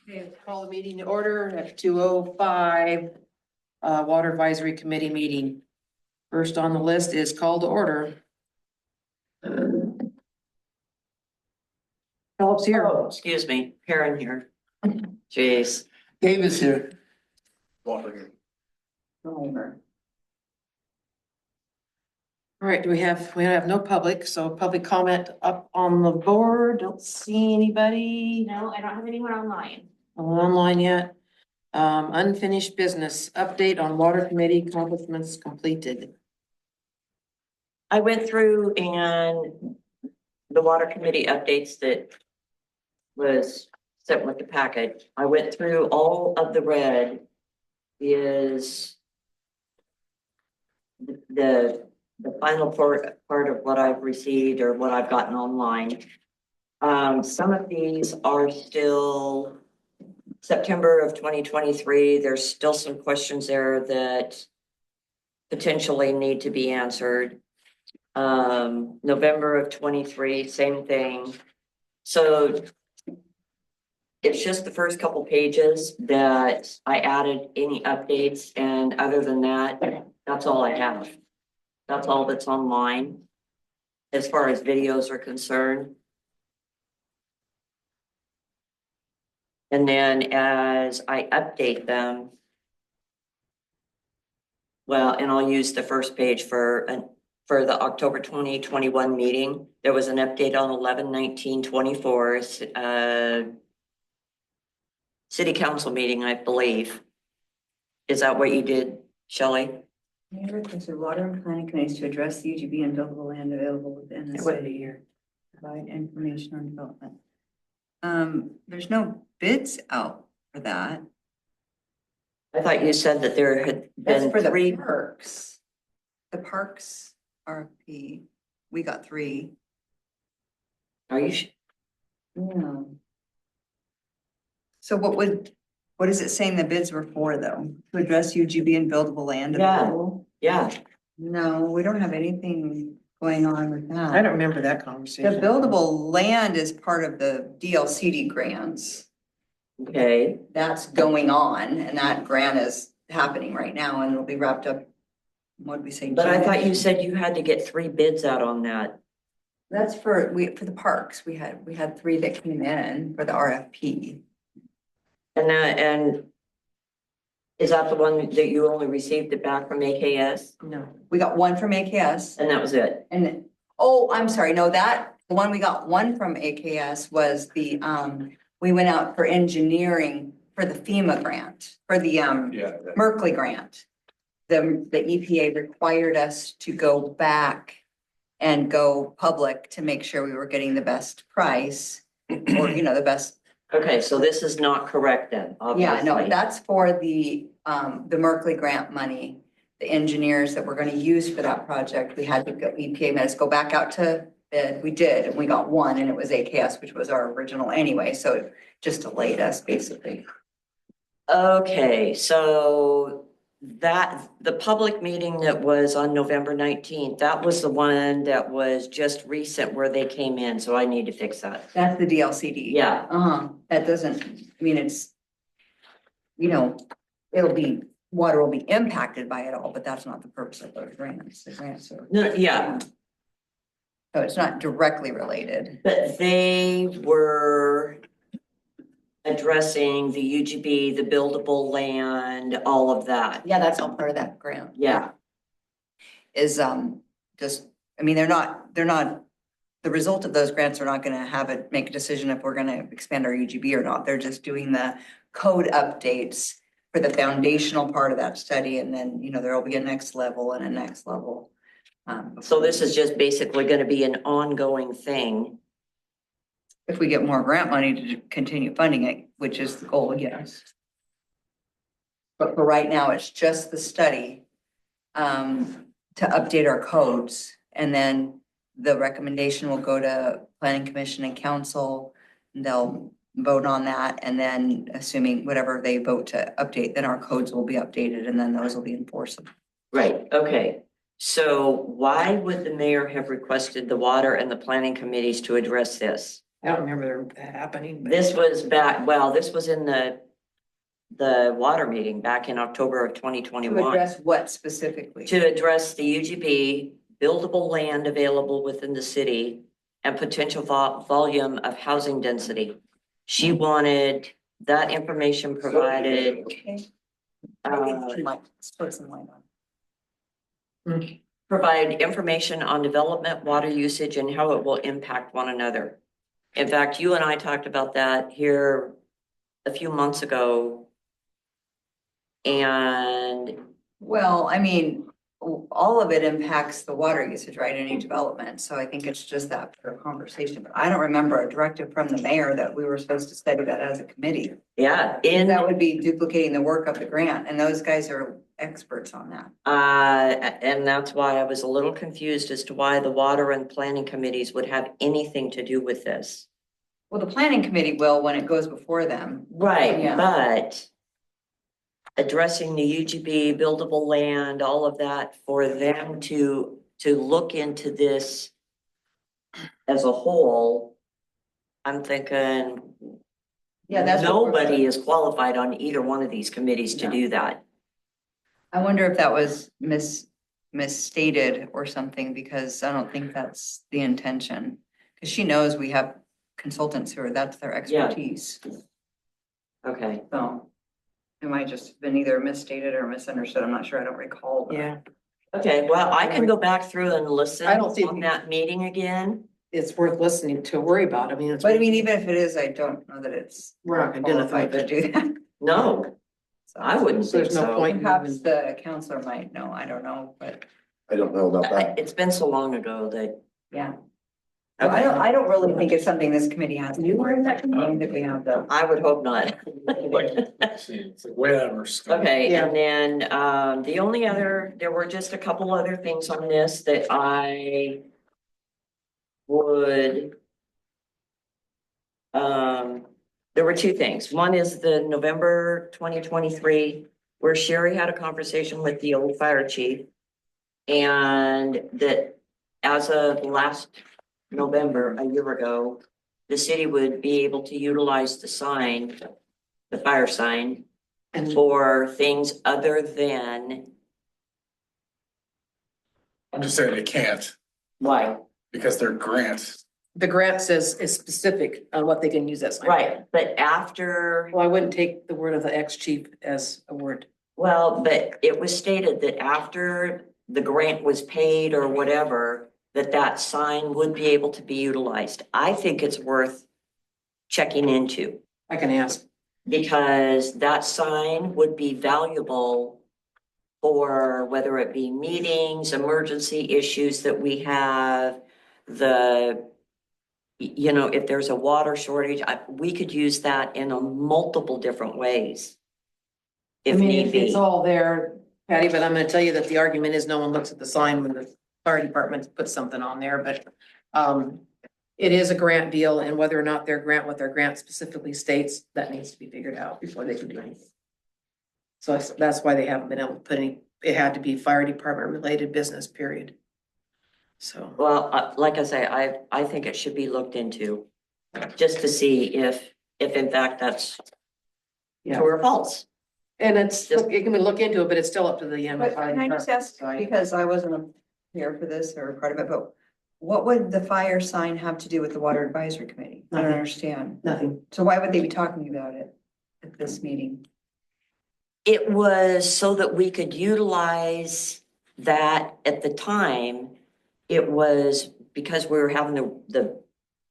Okay, call the meeting to order at 2:05. Water Advisory Committee meeting. First on the list is call to order. Phillips here. Oh, excuse me, Karen here. Jeez. Davis here. Over. All right, we have no public, so public comment up on the board. Don't see anybody No, I don't have anyone online. online yet. Unfinished business, update on water committee accomplishments completed. I went through and the water committee updates that was sent with the packet. I went through all of the red is the final part of what I've received or what I've gotten online. Some of these are still September of 2023. There's still some questions there that potentially need to be answered. November of 23, same thing. So it's just the first couple pages that I added any updates, and other than that, that's all I have. That's all that's online as far as videos are concerned. And then as I update them, well, and I'll use the first page for the October 2021 meeting. There was an update on 11/19/24, city council meeting, I believe. Is that what you did, Shelley? Mayor requested water and planning committees to address the UGB and buildable land available within the city here. Provide information on development. There's no bids out for that. I thought you said that there had That's been for the three. parks. The parks RFP, we got 3. Are you? Yeah. So what is it saying the bids were for though? To address UGB and buildable land Yeah. available? Yeah, No, we don't have anything going on with that. I don't remember that The conversation. buildable land is part of the DLCD grants. okay. That's going on and that grant is happening right now and it'll be wrapped up. What did we say? But I thought you June? said you had to get 3 bids out on that. That's for the parks. We had 3 that came in for the RFP. And is that the one that you only received it back from AKS? No. We got 1 from AKS And that was it? and, oh, I'm sorry, no, the one we got 1 from AKS was the, we went out for engineering for the FEMA grant, for the, Merkley grant. The EPA required us to go back and go public to make sure we were getting the best price or, the best. Okay, so this is not correct then, Yeah, no, obviously. that's for the Merkley grant money. The engineers that we're gonna use for that project, we had to go, EPA made us go back out to bid. We did, and we got 1 and it was AKS, which was our original anyway, so it just delayed us basically. Okay, so that, the public meeting that was on November 19th, that was the one that was just recent where they came in, so I need to fix that. That's the DLCD. Yeah, That doesn't, I mean, it's, water will be impacted by it all, but that's not the purpose of those grants. The grants are, no, yeah, so it's not directly related. but they were addressing the UGB, the buildable land, all of that. Yeah, that's all part of that grant. Yeah, Is, just, I mean, they're not, the result of those grants are not gonna make a decision if we're gonna expand our UGB or not. They're just doing the code updates for the foundational part of that study. And then, there will be a next level and a next level. so this is just basically gonna be an ongoing thing. If we get more grant money to continue funding it, which is the goal, yes. But for right now, it's just the study to update our codes. And then the recommendation will go to planning commission and council. And they'll vote on that. And then assuming whatever they vote to update, then our codes will be updated and then those will be enforceable. Right, okay. So why would the mayor have requested the water and the planning committees to address this? I don't remember that happening, but This was back, well, this was in the water meeting back in October of twenty To twenty-one. address what specifically? To address the UGB, buildable land available within the city and potential volume of housing density. She wanted that information provided. Okay. uh, Let's put some light on. Provide information on development, water usage, and how it will impact one another. In fact, you and I talked about that here a few months ago. And Well, I mean, all of it impacts the water usage, right, any development, so I think it's just that for a conversation, but I don't remember a directive from the mayor that we were supposed to study that as a committee. yeah, That would be duplicating the work of the grant, and those guys are experts on that. and that's why I was a little confused as to why the water and planning committees would have anything to do with this. Well, the planning committee will when it goes before them. Right, Yeah. but addressing the UGB, buildable land, all of that, for them to look into this as a whole, I'm thinking Yeah, that's. what we're- nobody is qualified on either one of these committees to No. do that. I wonder if that was misstated or something, because I don't think that's the intention. Because she knows we have consultants who are, that's their Yeah. expertise. Okay, So it might just been either misstated or misunderstood. I'm not sure. I don't recall. but- yeah, okay, well, I can go back through and listen I don't think- on that meeting again. it's worth listening to worry about. I mean, it's. But I mean, even if it is, I don't know that it's. We're not gonna do nothing qualified with to it. do that. No, So I wouldn't think There's no so. point. Perhaps the counselor might know. I don't know, but I don't know about that. It's been so long ago that. yeah. So I don't really think it's something this committee has. You were in that committee? That we have the. I would hope not. It's like way out of our scope. Okay, Yeah. and then, the only other, there were just a couple other things on this that I would. There were two things. One is the November 2023, where Sherry had a conversation with the old fire chief. And that as of last November, a year ago, the city would be able to utilize the sign, the fire sign, And for things other than, I'm just saying they can't why? because they're grants. the grant says is specific on what they can use that sign. Right, but after, Well, I wouldn't take the word of the ex-chief as a word. well, but it was stated that after the grant was paid or whatever, that sign would be able to be utilized. I think it's worth checking into, I can ask. because that sign would be valuable for whether it be meetings, emergency issues that we have, if there's a water shortage, we could use that in a multiple different ways. If I mean, need it's be. all there, Patty, but I'm gonna tell you that the argument is no one looks at the sign when the fire department puts something on there, but it is a grant deal, and whether or not what their grant specifically states, that needs to be figured out before they can do anything. So that's why they haven't been able to put it had to be fire department related business, period. So, Well, like I say, I think it should be looked into, just to see if in fact that's yeah, true or false. and it can be look into it, but it's still up to the. But can I just ask, because I wasn't here for this or part of it, but what would the fire sign have to do with the water advisory committee? I don't Nothing. understand. Nothing. So why would they be talking about it at this meeting? It was so that we could utilize that at the time. It was because we were having the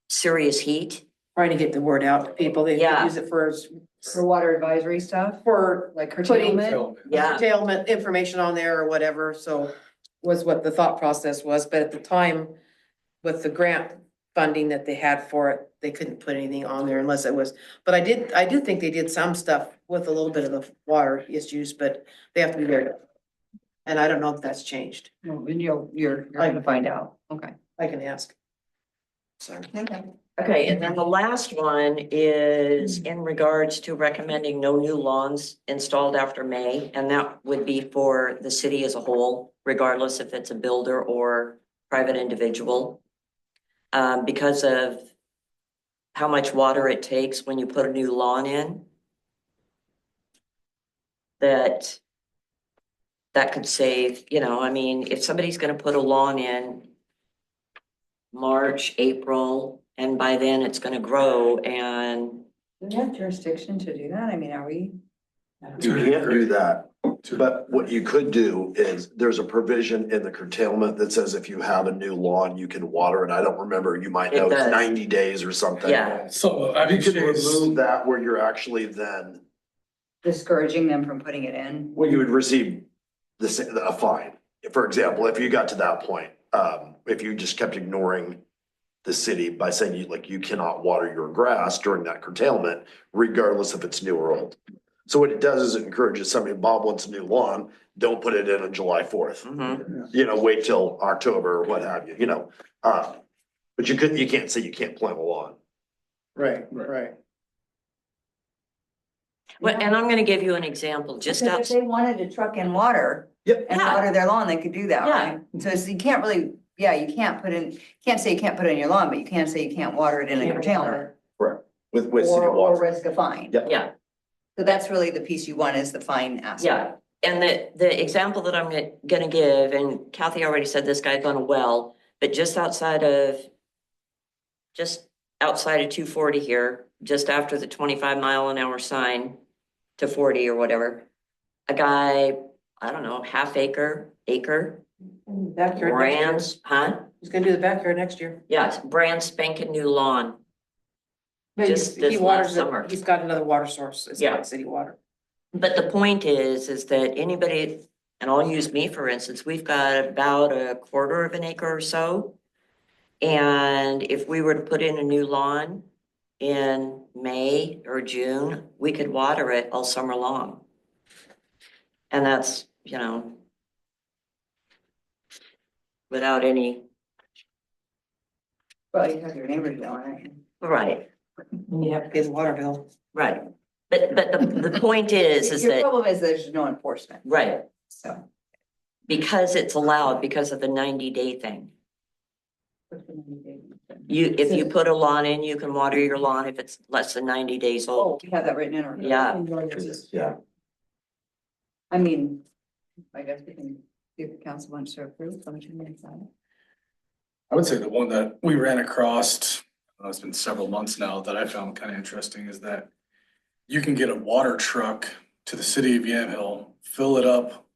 serious heat. Trying to get the word out to people. They Yeah. could use it for water advisory stuff, for like Putting- curtailment? Yeah, curtailment information on there or whatever, so was what the thought process was, but at the time with the grant funding that they had for it, they couldn't put anything on there unless it was, but I do think they did some stuff with a little bit of the water issues, but they have to be there. And I don't know if that's changed. No, and you're gonna find out. Okay. I can ask. Sorry. okay, and then the last one is in regards to recommending no new lawns installed after May, and that would be for the city as a whole, regardless if it's a builder or private individual. Because of how much water it takes when you put a new lawn in. That could save, I mean, if somebody's gonna put a lawn in March, April, and by then it's gonna grow and, Do we have jurisdiction to do that? I mean, are we? You can't do that, but what you could do is, there's a provision in the curtailment that says if you have a new lawn, you can water it. I don't remember, you might It know it's does. 90 days or something. yeah, So, I mean, You could Shay's, remove that where you're actually then, Discouraging them from putting it in? well, you would receive a fine. For example, if you got to that point, if you just kept ignoring the city by saying you cannot water your grass during that curtailment, regardless if it's new or old. So what it does is it encourages somebody, Bob wants a new lawn, don't put it in on July 4th. Wait till October or what have you, but you can't say you can't plant a lawn. Right, right. well, and I'm gonna give you an example, just Because if outside. they wanted to truck in water Yep. and Yeah. water their lawn, they could do that, Yeah. right? So you can't really, you can't say you can't put it in your lawn, but you can say you can't water it in a curtailment. Correct. With city Or water. risk a fine. Yep. Yeah, So that's really the piece you want, is the fine aspect. yeah, and the example that I'm gonna give, and Kathy already said this guy's on a well, but just outside of 240 here, just after the 25-mile-an-hour sign to 40 or whatever, a guy, I don't know, half acre, Backyard next year. brands, huh? He's gonna do the backyard next year. Yeah, brand spanking new lawn. But Just he this waters last it. summer. He's got another water source. It's Yeah. not city water. But the point is that anybody, and I'll use me for instance, we've got about a quarter of an acre or so. And if we were to put in a new lawn in May or June, we could water it all summer long. And that's, without any, Well, you have your neighbors doing right, You have to pay the water bill. right. But the point it. is Your that, problem is there's no enforcement, right, so. because it's allowed because of the 90-day thing. If you put a lawn in, you can water your lawn if it's less than 90 days Oh, old. we have that written in our. Yeah. Yeah. I mean, I guess we can, see if the council wants to approve, so much in inside. I would say the one that we ran across, it's been several months now, that I found kind of interesting is that you can get a water truck to the city of Yamhill, fill it up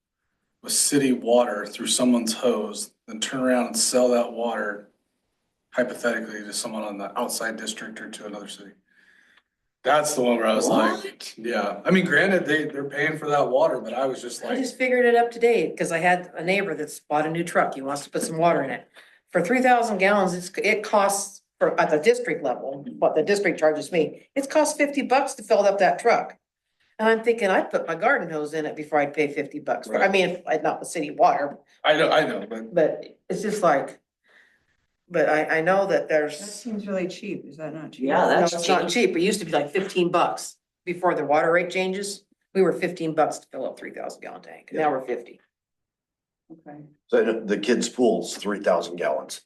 with city water through someone's hose, then turn around and sell that water hypothetically to someone on the outside district or to another city. That's the one where I was like, What? yeah, I mean, granted, they're paying for that water, but I was just I like, just figured it up today because I had a neighbor that's bought a new truck. He wants to put some water in it. For 3,000 gallons, it costs at the district level, what the district charges me, it costs $50 to fill up that truck. And I'm thinking I'd put my garden hose in it before I'd pay $50. I Right. mean, if I not the city water, I know, but but it's just like, but I know that That there's, seems really cheap, is that not cheap? Yeah, no, that's it's not cheap. cheap. It used to be like $15 before the water rate changes. We were $15 to fill up 3,000 gallon tank. Now we're 50. Okay. So the kids' pool's 3,000 gallons.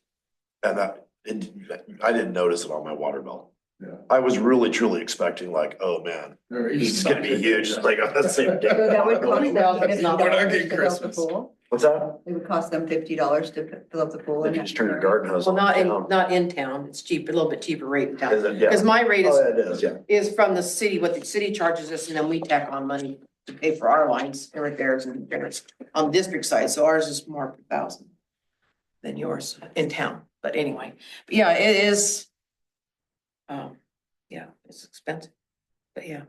And I didn't notice it on my water bill. Yeah. I was really truly expecting oh man, this is gonna be huge, it's like, on the same day. So that would cost them Well, it's $50 not- We're not to getting fill up the Christmas. pool? What's that? It would cost them $50 to fill up the pool. If you just turn your garden hose Well, on. not in town. It's cheap, a little bit cheaper rate in Is town. it? Yeah. Because my rate Oh, is, it is, yeah. is from the city, what the city charges us, and then we tack on money to pay for our lines and repairs and repairs on the district side. So ours is more per thousand than yours in town. But anyway, but yeah, it is. Yeah, it's expensive, but yeah,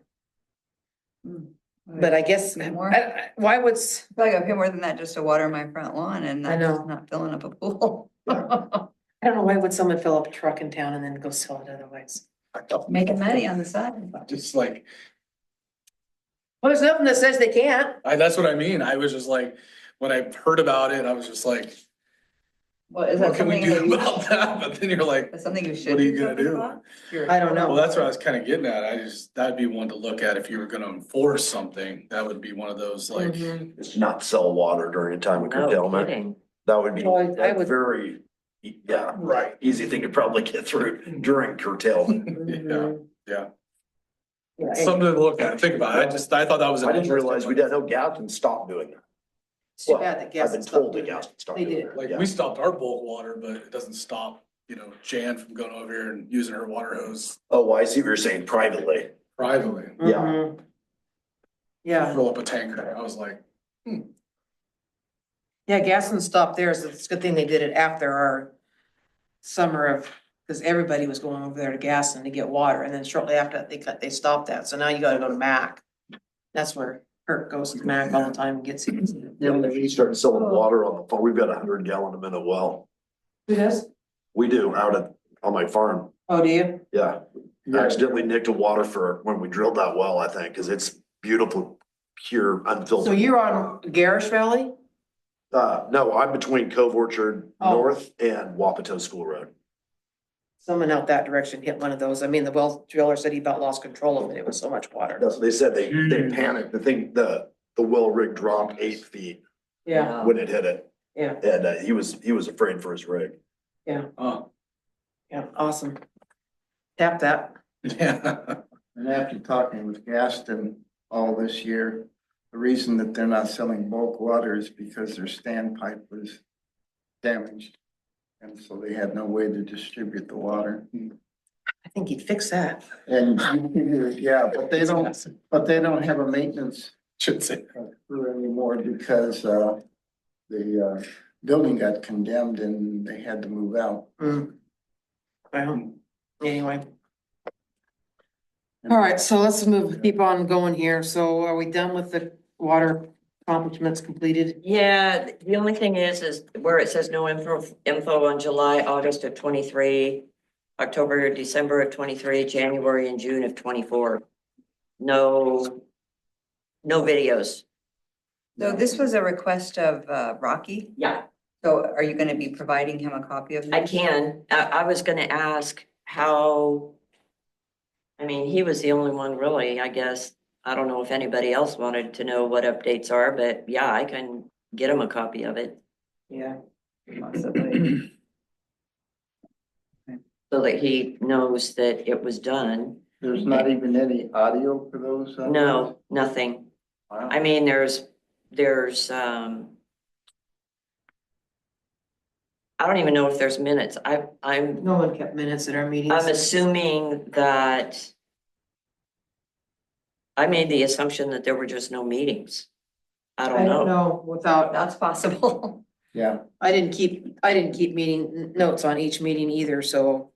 but I guess, More? why would, Probably gotta pay more than that just to water my front lawn and I that's know. not filling up a pool. I don't know, why would someone fill up a truck in town and then go sell it otherwise? Making money on the side. just like, Well, there's nothing that says they can't. that's what I mean. I was just like, when I heard about it, I was just like, Well, is what that can we something that do you, about that? But then you're like, that's something you should what are you do gonna something do? about? Sure. I don't know. Well, that's what I was kind of getting at. That'd be one to look at if you were gonna enforce something. That would be one of those like, Mhm. It's not sell water during a time of No curtailment. kidding. That would be Well, I would- very Yeah, right. Easy thing to probably get through during curtailment. Yeah, Yeah, something to look at, think about it. I thought that was. an I didn't interesting realize we one. didn't know Gadsden stopped doing that. it's too Well, bad that gas. I've been told that Gadsden stopped They doing did. that. Like, Yeah. we stopped our bulk water, but it doesn't stop, Jan from going over here and using her water hose Oh, I see what you're saying privately. privately. Yeah. Mhm. Yeah, Fill up a tanker. I was like, yeah, Gaston stopped theirs. It's a good thing they did it after our summer of, because everybody was going over there to Gaston to get water, and then shortly after that, they stopped that, so now you gotta go to Mac. That's where Kirk goes to Mac all the time and gets it. We started selling water on the phone. We've got 100 gallon a minute well. Who does? We do on my farm. Oh, do you? Yeah. Accidentally nicked a water for when we drilled that well, I think, because it's beautiful, pure, So unfiltered. you're on Garish Valley? No, I'm between Cove Orchard Oh. North and Wapato School Road. Someone out that direction hit one of those. I mean, the well driller said he about lost control of it. It was so much water. That's what they said. They panicked. The well rig dropped 8 feet Yeah, when it hit it. yeah, And he was afraid for his rig. oh, yeah, awesome. Tap that. yeah. And after talking with Gaston all this year, the reason that they're not selling bulk water is because their standpipe was damaged. And so they had no way to distribute the water. I think he'd fix that. And you figure, yeah, but they don't have a maintenance Should say. crew anymore because the building got condemned and they had to move out. Well, anyway. All right, so let's keep on going here. So are we done with the water accomplishments completed? Yeah, the only thing is where it says no info on July, August of 23, October, December of 23, January and June of 24. No videos. So this was a request of Rocky. Yeah. So are you gonna be providing him a copy of this? I can. I was gonna ask how. I mean, he was the only one really, I guess. I don't know if anybody else wanted to know what updates are, but yeah, I can get him a copy of it Yeah. Possibly. so that he knows that it was done. There's not even any audio for those? No, nothing. Wow. I mean, there's, I don't even know if there's minutes. I'm No one kept minutes at our meetings. assuming that I made the assumption that there were just no meetings. I I don't don't know. know, without, That's possible. Yeah, I didn't keep meeting notes on each meeting either, so.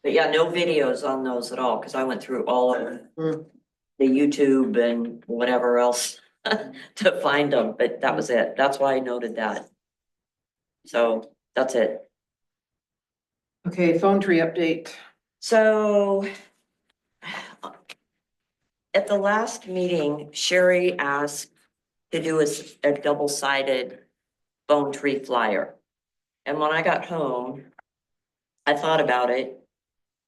But yeah, no videos on those at all, because I went through all of Hmm. the YouTube and whatever else to find them, but that was it. That's why I noted that. So that's it. Okay, phone tree update. So at the last meeting, Sherry asked to do a double-sided phone tree flyer. And when I got home, I thought about it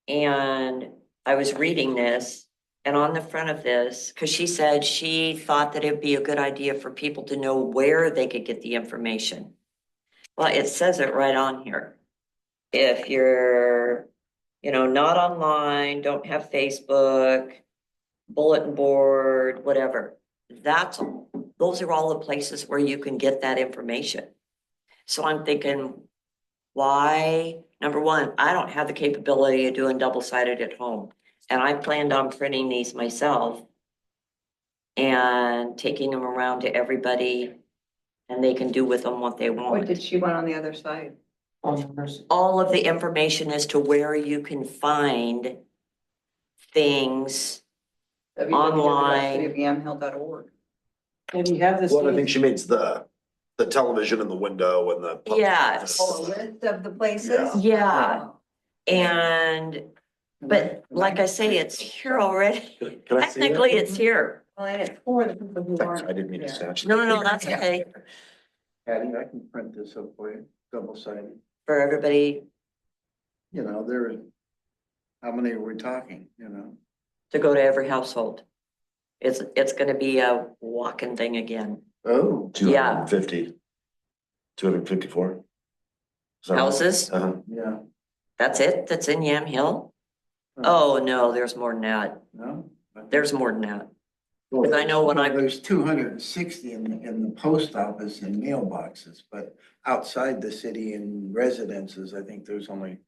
and I was reading this, and on the front of this, because she said she thought that it'd be a good idea for people to know where they could get the information. Well, it says it right on here. If you're, not online, don't have Facebook, bulletin board, whatever, those are all the places where you can get that information. So I'm thinking, why? Number one, I don't have the capability of doing double-sided at home. And I planned on printing these myself and taking them around to everybody, and they can do with them what they What want. did she want on the other side? Phone numbers. All of the information as to where you can find things. Online. www.cityofyamhill.org. Maybe you have this. Well, I think she means the television in the window and the. Yes. Oh, a list of the places? Yeah. And, but like I say, it's here already. Can I see that? Technically, it's here. Well, and it's for the people who Thanks, aren't. I didn't mean to here. snatch. No, that's okay. Patty, I can print this up for you, double sided. For everybody How many are we talking, to go to every household. It's gonna be a walking thing again. Oh. 250. 254. houses. Yeah. That's it? That's in Yam Hill? Oh, no, there's more than that. No? There's more than that. 'Cause I know when I- There's 260 in the post office and mailboxes, but outside the city in residences, I think there's only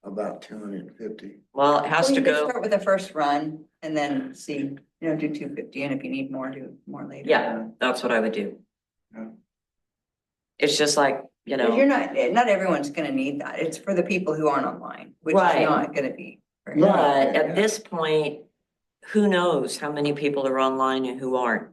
about 250. Well, it has Well, to you could go, start with the first run and then see, do 250, and if you need more, do more later. yeah, that's what I would do. Yeah. It's just like, you But you're know, not everyone's gonna need that. It's for the people who aren't online, which is Right. not gonna be. very- but Yeah. at this point, who knows how many people are online and who aren't?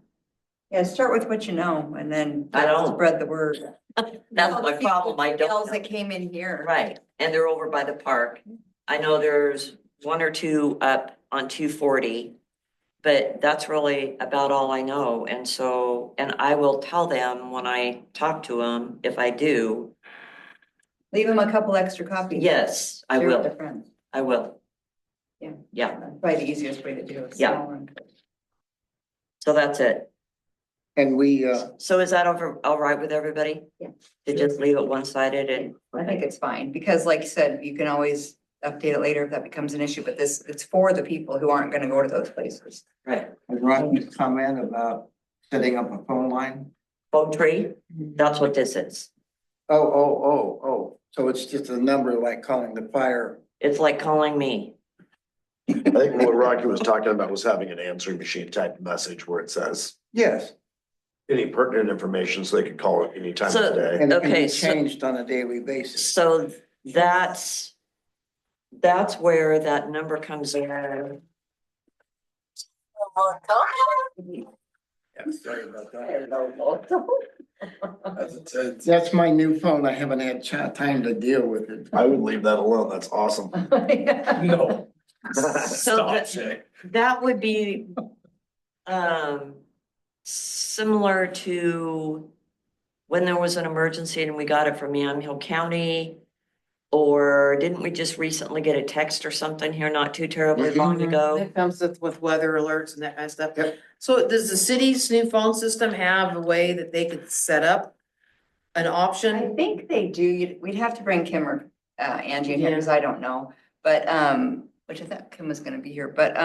Yeah, start with what you know and then I don't. spread the word. That's my problem, I don't Emails know. that came in here. Right, and they're over by the park. I know there's one or two up on 240, but that's really about all I know. And so, and I will tell them when I talk to them, if I do, Leave them a couple extra copies. yes, I Share with their will, friends. I will. Yeah. Yeah, That's probably the easiest way to do it. Yeah. Smaller and- so that's it. And we, So is that all right with everybody? Yeah. To just leave it one-sided and, I think it's fine, because like you said, you can always update it later if that becomes an issue, but it's for the people who aren't gonna go to those places. right, Rodney's comment about setting up a phone line. phone tree, that's what this is. Oh, so it's just a number like calling the fire. It's like calling me. I think what Rocky was talking about was having an answering machine type message where it says Yes. any pertinent information so they could call it any time So- of the day. And it can Okay, be so- changed on a daily basis. So that's where that number comes in. Yeah, sorry about that. As it said, That's my new phone. I haven't had time to deal with it. I would leave that alone. That's awesome. no. So Stop, that- Shay. That would be similar to when there was an emergency and we got it from Yamhill County. Or didn't we just recently get a text or something here not too terribly long ago? It comes with weather alerts and that kind of stuff. Yep. So does the city's new phone system have a way that they could set up an I option? think they do. We'd have to bring Kim or Angie in here Yeah. because I don't know. But which I thought Kim was gonna be here, but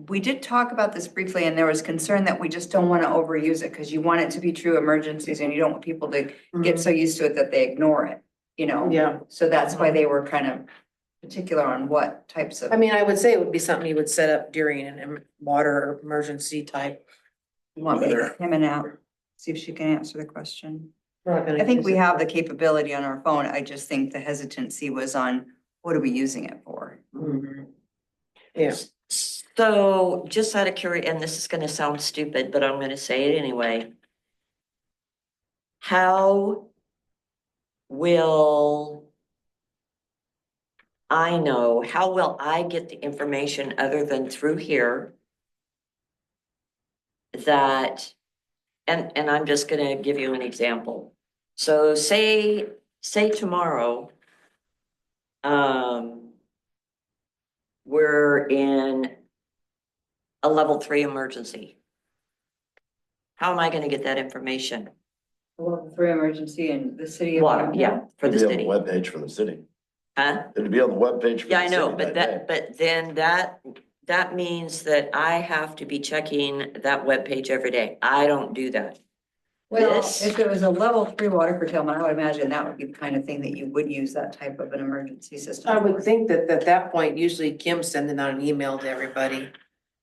we did talk about this briefly and there was concern that we just don't want to overuse it because you want it to be true emergencies and you don't want people to get so used to it that they ignore it, Yeah, So that's why they were kind of particular on what types of. I mean, I would say it would be something you would set up during an water emergency type. You want me to Whether- get Kim and out, see if she can answer the question. We're not gonna I think use we it. have the capability on our phone. I just think the hesitancy was on what are we using it for? Mhm. Yeah, So just out of curiosity, and this is gonna sound stupid, but I'm gonna say it anyway. How will how will I get the information other than through here? That, and I'm just gonna give you an example. So say tomorrow, we're in a level 3 emergency. How am I gonna get that information? Level 3 emergency in the city of. Water, yeah, for the It'd be city, on the webpage for the city. huh? It'd be on the webpage for the Yeah, I city know, but day. but then that means that I have to be checking that webpage every day. I don't do that. Well, This- if it was a level 3 water curtailment, I would imagine that would be the kind of thing that you would use that type of an emergency system. I would for. think that at that point, usually Kim's sending out an email to everybody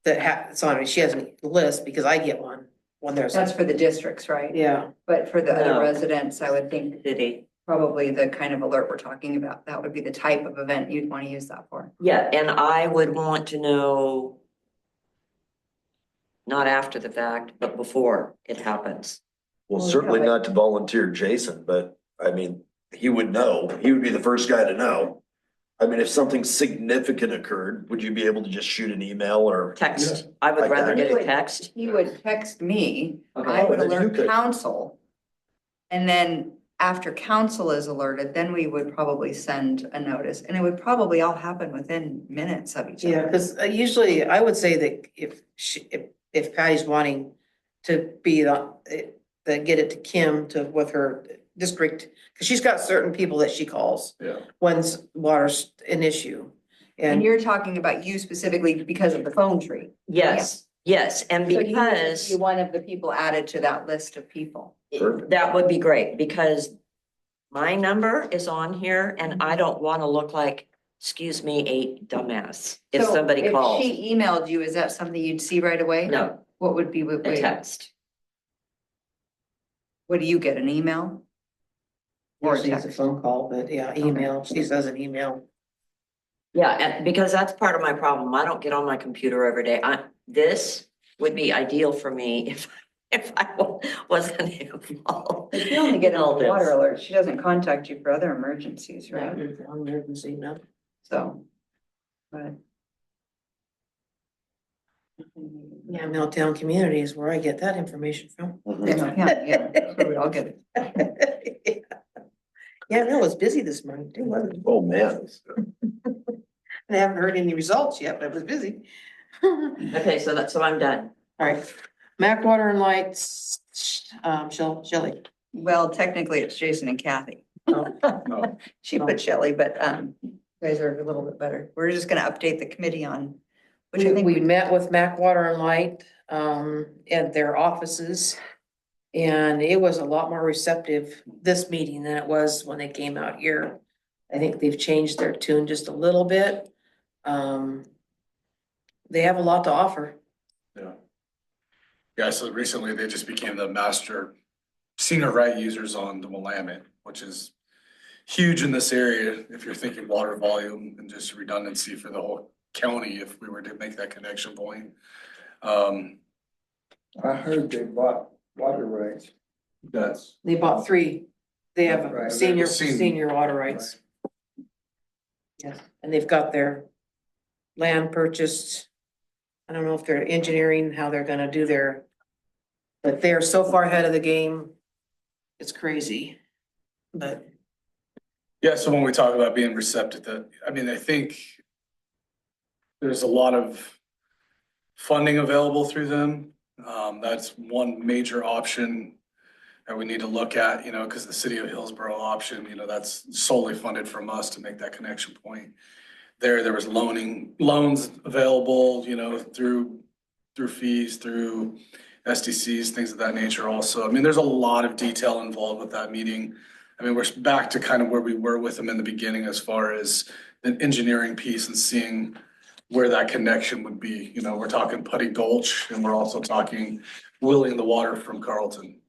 that so I mean, she has a list because I get one when there's. That's for the districts, right? Yeah, But for the No. other residents, I would think City. probably the kind of alert we're talking about, that would be the type of event you'd want to use that for. Yeah, and I would want to know not after the fact, but before it happens. Well, Well, certainly yeah, not to volunteer Jason, but I mean, he would know. He would be the first guy to know. I mean, if something significant occurred, would you be able to just shoot an email or? Text, I would Like rather that. get a text. He would text me, I Okay, would then you alert could. council. And then after council is alerted, then we would probably send a notice and it would probably all happen within minutes of each other. yeah, because usually I would say that if Patty's wanting to be the get it to Kim with her district, because she's got certain people that she calls Yeah. when water's an issue. And And you're talking about you specifically because of the phone tree. Yes, yes, and So you would because. be one of the people added to that list of people. That would be great, because my number is on here and I don't wanna look like, excuse me, a dumbass if So somebody calls. If she emailed you, is that something you'd see right away? No, What would be, a text. what do you get, an email? Or a usually it's a text? phone call, but yeah, email, she says an email. Yeah, and because that's part of my problem. I don't get on my computer every day. This would be ideal for me if I wasn't involved. But you only get in all a water this. alert. She doesn't contact you for other emergencies, Right, right? emergency, no. So. But. Yeah, Milltown Community is where I get that information from. Yeah, that's where we all get it. Yeah, no, it's busy this morning too, wasn't it? Oh, man. I haven't heard any results yet, but it was busy. All Okay, so I'm done. right, Mac Water and Lights, Shelley. Well, technically it's Jason and Kathy. No. She put Shelley, but you guys are a little bit better. We're just gonna update the committee on. Which I think We met with Mac Water and Light, at their offices. And it was a lot more receptive, this meeting, than it was when they came out here. I think they've changed their tune just a little bit. They have a lot to offer. Yeah. Yeah, so recently they just became the master senior right users on the Willamette, which is huge in this area if you're thinking water volume and just redundancy for the whole county if we were to make that connection point. I heard they bought water rights. That's. They bought 3. They have a Right. senior water rights. Yes, and they've got their land purchased. I don't know if they're engineering, how they're gonna do their, but they're so far ahead of the game. It's crazy, but Yeah, so when we talk about being receptive, that, I mean, I think there's a lot of funding available through them. That's one major option that we need to look at, you know, because the city of Hillsborough option, you know, that's solely funded from us to make that connection point. There was loans available, you know, through fees, through SDCs, things of that nature also. I mean, there's a lot of detail involved with that meeting. I mean, we're back to kind of where we were with them in the beginning as far as the engineering piece and seeing where that connection would be. You know, we're talking Putty Gulch and we're also talking wheeling the water from Carlton.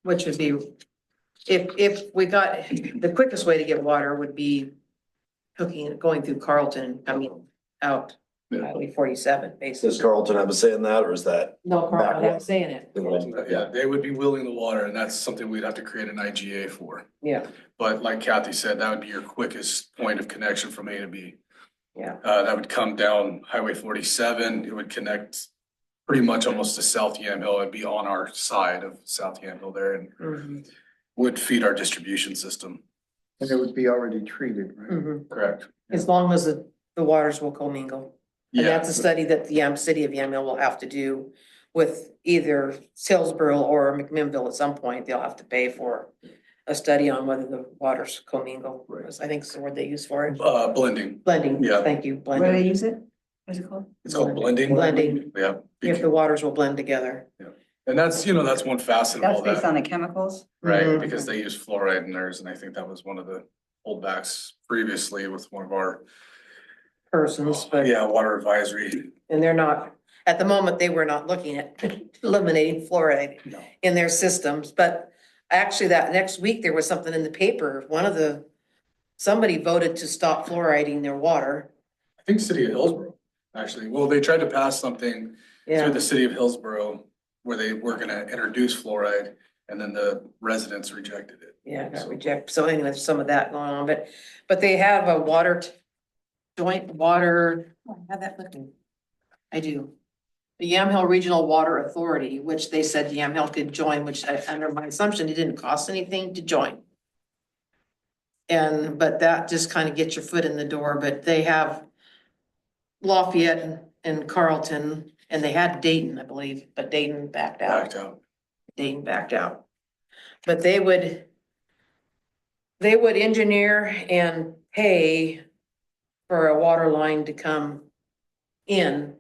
which would be, if we got, the quickest way to get water would be going through Carlton, coming out, Yeah. Highway 47, Does basically. Carlton have a say in that, or is that? No, Carlton, I'm saying it. Yeah, they would be wheeling the water and that's something we'd have to create an IGA for. Yeah, But like Kathy said, that would be your quickest point of connection from A to B. yeah. That would come down Highway 47. It would connect pretty much almost to South Yamhill. It'd be on our side of South Yamhill there and Mhm, would feed our distribution system. And it would be already treated, right? mhm. Correct. As long as the waters will commingle. And Yeah, that's a study that the city of Yamhill will have to do with either Salisbury or McMinnville at some point. They'll have to pay for a study on whether the waters commingle. Right. I think is the word they use for it. blending. Blending, Yeah. thank you, What do they blending. use it? What's it called? It's called blending. Blending, Yeah. if the waters will blend together. And that's, you know, that's one facet of That's all based that, on the chemicals? right? Mhm. Because they use fluoride in theirs. And I think that was one of the holdbacks previously with one of our, Persons, but, yeah, water advisory. and they're not, at the moment, they were not looking at eliminating fluoride No. in their systems, but actually that next week, there was something in the paper, somebody voted to stop fluoriding their water. I think city of Hillsborough, actually. Well, they tried to pass something through Yeah, the city of Hillsborough where they were gonna introduce fluoride and then the residents rejected it. yeah, got rejected. So anyway, there's some of that going on, but they have a joint water, oh, I have that looking. I do. The Yamhill Regional Water Authority, which they said Yamhill could join, which under my assumption, it didn't cost anything to join. But that just kind of gets your foot in the door, but they have Lafayette and Carlton, and they had Dayton, I believe, but Dayton backed out. Backed out. Dayton backed out. But they would engineer and pay for a water line to come in.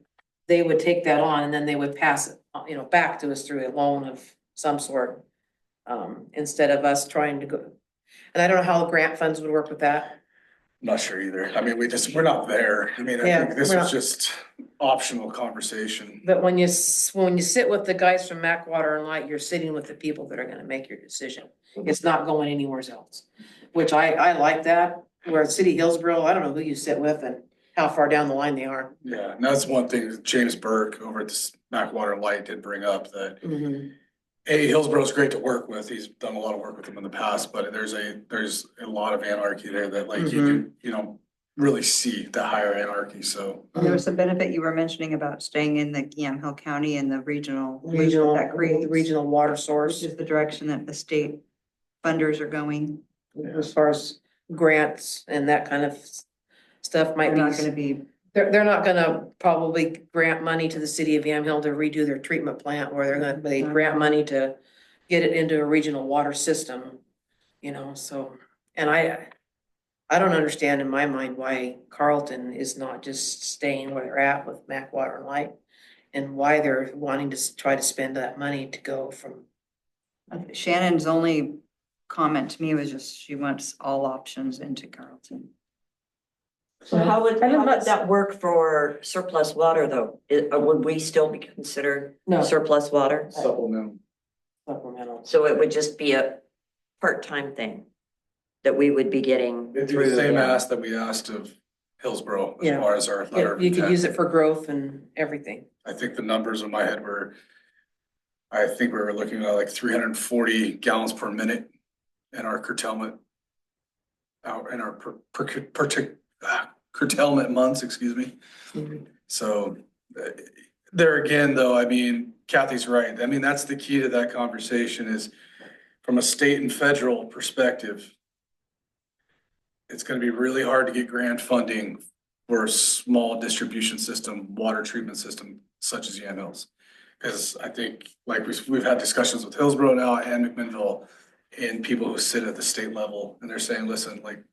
They would take that on and then they would pass it, back to us through a loan of some sort. Instead of us trying to go, and I don't know how the grant funds would work with that. I'm not sure either. I mean, we're not there. I mean, I Yeah, think this we're was not. just optional conversation. But when you sit with the guys from Mac Water and Light, you're sitting with the people that are gonna make your decision. It's not going anywhere else, which I like that. Where at City Hillsborough, I don't know who you sit with and how far down the line they are. Yeah, and that's one thing that James Burke over at the Mac Water and Light did bring up, that Hillsborough's great to work with. He's done a lot of work with them in the past, but there's a lot of anarchy there that like you can, really see the higher anarchy, so. There was some benefit you were mentioning about staying in the Yamhill County and the regional. Regional, That creates, the regional water which source, is the direction that the state funders are going. as far as grants and that kind of stuff might They're be. not gonna be, They're not gonna probably grant money to the city of Yamhill to redo their treatment plant, where they grant money to get it into a regional water system, so, and I don't understand in my mind why Carlton is not just staying where they're at with Mac Water and Light, and why they're wanting to try to spend that money to go from. Shannon's only comment to me was just, she wants all options into Carlton. So how would I don't know. that work for surplus water though? Would we still be considered No. surplus water? Supplemental. Supplemental. So it would just be a part-time thing that we would be getting It'd be through. the same them. ask that we asked of Hillsborough as Yeah. far as our letter of You could use intent. it for growth and everything. I think the numbers in my head were, I think we were looking at like 340 gallons per minute in our curtailment. Out in our curtailment months, excuse me. So there again, though, I mean, Kathy's right. I mean, that's the key to that conversation is from a state and federal perspective. It's gonna be really hard to get grant funding for a small distribution system, water treatment system such as Yamhill's. Cause I think like we've had discussions with Hillsborough now and McMinnville and people who sit at the state level and they're saying, listen, like,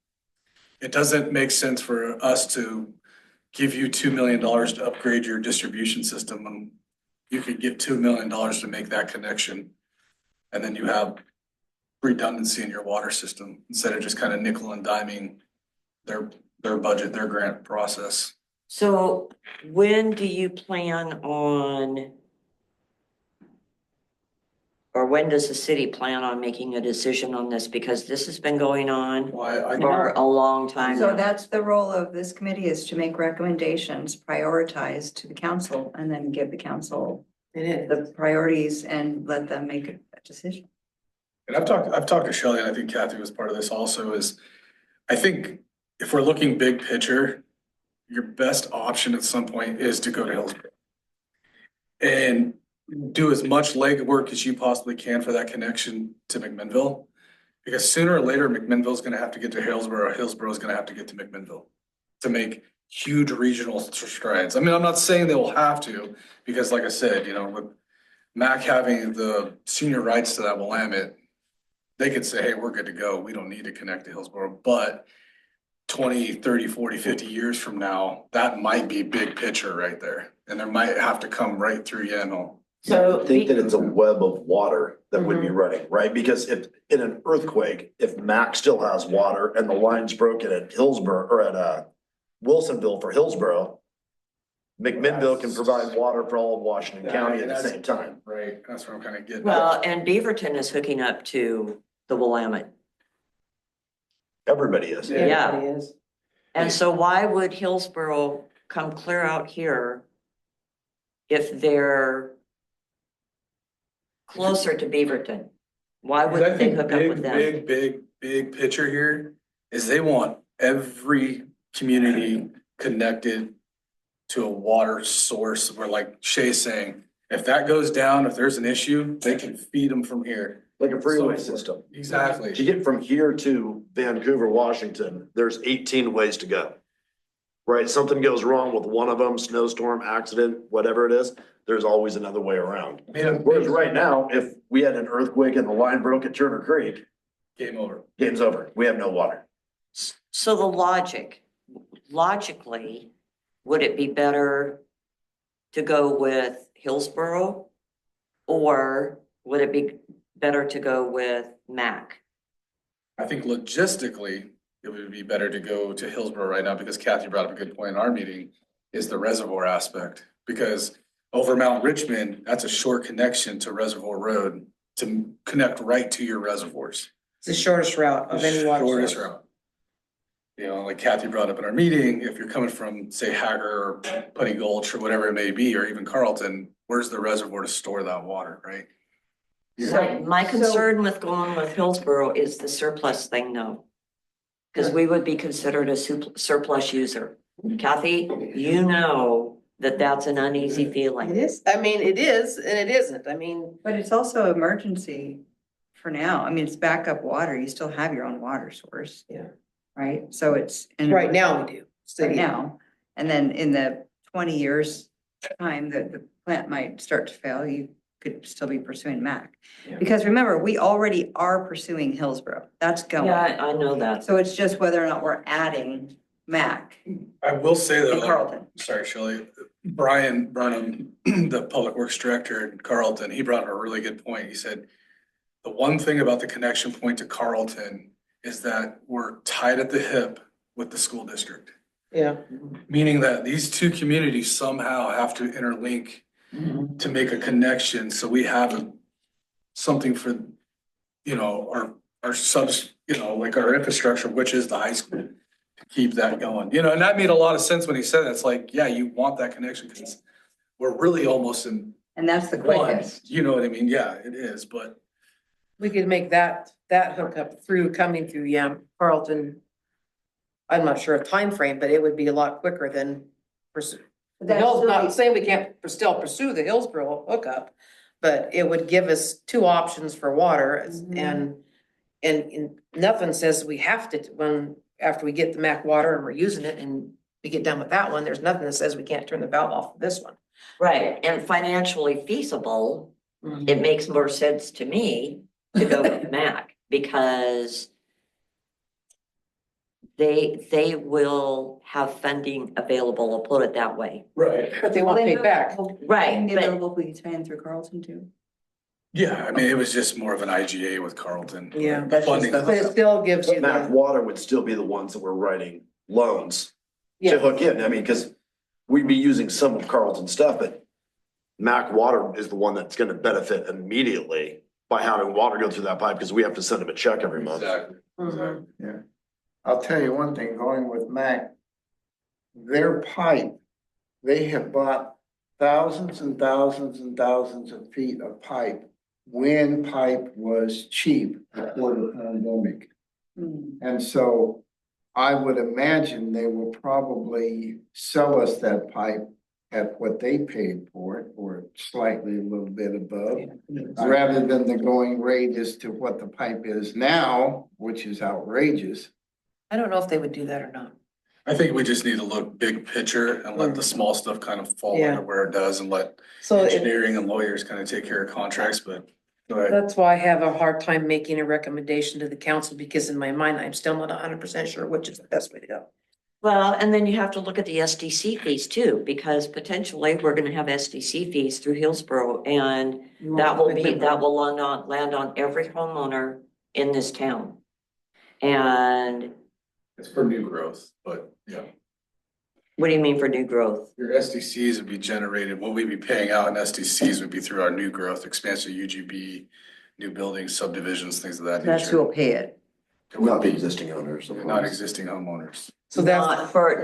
it doesn't make sense for us to give you $2 million to upgrade your distribution system and you could get $2 million to make that connection. And then you have redundancy in your water system instead of just kind of nickel and diming their budget, their grant process. So when do you plan on, or when does the city plan on making a decision on this? Because this has been going on Why, for a long time So now. that's the role of this committee, is to make recommendations, prioritize to the council, and then give the council It is. the priorities and let them make a decision. and I've talked to Shelley, and I think Kathy was part of this also, is I think if we're looking big picture, your best option at some point is to go to Hillsborough. And do as much legwork as you possibly can for that connection to McMinnville. Because sooner or later, McMinnville's gonna have to get to Hillsborough, Hillsborough's gonna have to get to McMinnville to make huge regional strides. I mean, I'm not saying they will have to, because like I said, with MAC having the senior rights to that Willamette, they could say, hey, we're good to go. We don't need to connect to Hillsborough, but 20, 30, 40, 50 years from now, that might be big picture right there. And there might have to come right through Yamhill. So I think that it's a web of water that would be running, right? Because if in an earthquake, if Mac still has water and the line's broken at Hillsborough or at Wilsonville for Hillsborough, McMinnville can provide water for all of Washington County at the same time. Right, that's what I'm kind of getting at. well, and Beaverton is hooking up to the Willamette. Everybody is. Yeah. Everybody is. And so why would Hillsborough come clear out here if they're closer to Beaverton? Why I wouldn't they think hook up with them? big picture here is they want every community connected to a water source where, like Shay's saying, if that goes down, if there's an issue, they can feed them from here. Like a freeway system. Exactly. To get from here to Vancouver, Washington, there's 18 ways to go. right? Something goes wrong with one of them, snowstorm, accident, whatever it is, there's always another way around. Whereas right now, if we had an earthquake and the line broke at Turner Creek, Game over. game's over. We have no water. So the logically, would it be better to go with Hillsborough? Or would it be better to go with Mac? I think logistically, it would be better to go to Hillsborough right now because Kathy brought up a good point in our meeting, is the reservoir aspect. Because over Mount Richmond, that's a short connection to Reservoir Road to connect right to your reservoirs. It's the shortest route of any water Shortest source. route. You know, like Kathy brought up in our meeting, if you're coming from, say, Hager or Putty Gulch or whatever it may be, or even Carlton, where's the reservoir to store that water, right? So my concern with going with Hillsborough is the surplus thing, though. Because we would be considered a surplus user. Kathy, you know that that's an uneasy It feeling. is, I mean, it is and it isn't. I mean, But it's also emergency for now. I mean, it's backup water. You still have your own water source. Yeah. Right? So it's. right now we do. Right City. now. And then in the 20 years time that the plant might start to fail, you could still be pursuing MAC. Yeah. Because remember, we already are pursuing Hillsborough. That's going. Yeah, I know that. So it's just whether or not we're adding MAC I will say in though, Carlton. sorry, Shelley, Brian Burnham, the Public Works Director in Carlton, he brought up a really good point. He said, the one thing about the connection point to Carlton is that we're tied at the hip with the school district. Yeah. Meaning that these two communities somehow have to interlink to make a connection, so we have something for, you know, our subs, you know, like our infrastructure, which is the high school, to keep that going, you know, and that made a lot of sense when he said that. It's like, yeah, you want that connection, because we're really almost in And that's the one, quickest. you know what I mean? Yeah, it is, but We could make that hookup coming through Carlton. I'm not sure of time frame, but it would be a lot quicker than pursue. The Hills, not saying we can't still pursue the Hillsborough hookup, but it would give us two options for water Mhm. and nothing says we have to, after we get the MAC water and we're using it and we get done with that one, there's nothing that says we can't turn the valve off of this one. Right, and financially feasible, it makes more sense to me to go with Mac because they will have funding available, I'll put it that way. right. But they want paid back. Right, Be but available if we expand through Carlton too. Yeah, I mean, it was just more of an IGA with Carlton. Yeah. That's just Funding. the- But it still gives you Mac the, Water would still be the ones that were writing loans to yeah, hook in. I mean, because we'd be using some of Carlton's stuff, but Mac Water is the one that's gonna benefit immediately by having water go through that pipe, because we have to send them a check every month. Exactly, Mhm. exactly. Yeah. I'll tell you one thing, going with Mac, their pipe, they have bought thousands and thousands and thousands of feet of pipe when pipe was cheap before the pandemic. Hmm. And so I would imagine they will probably sell us that pipe at what they paid for it, or slightly a little bit above, rather than the going rate as to what the pipe is now, which is outrageous. I don't know if they would do that or not. I think we just need to look big picture and let the small stuff kind of fall Yeah. into where it does and let So it- engineering and lawyers kind of take care of contracts, but go ahead. that's why I have a hard time making a recommendation to the council, because in my mind, I'm still not 100% sure which is the best way to go. well, and then you have to look at the SDC fees too, because potentially we're gonna have SDC fees through Hillsborough and that will land on every homeowner in this town. And It's for new growth, but yeah, what do you mean for new growth? your SDCs would be generated, what we'd be paying out in SDCs would be through our new growth, expansion of UGB, new buildings, subdivisions, things of that That's who will nature. pay it. It would be existing owners. Not existing homeowners. So that's,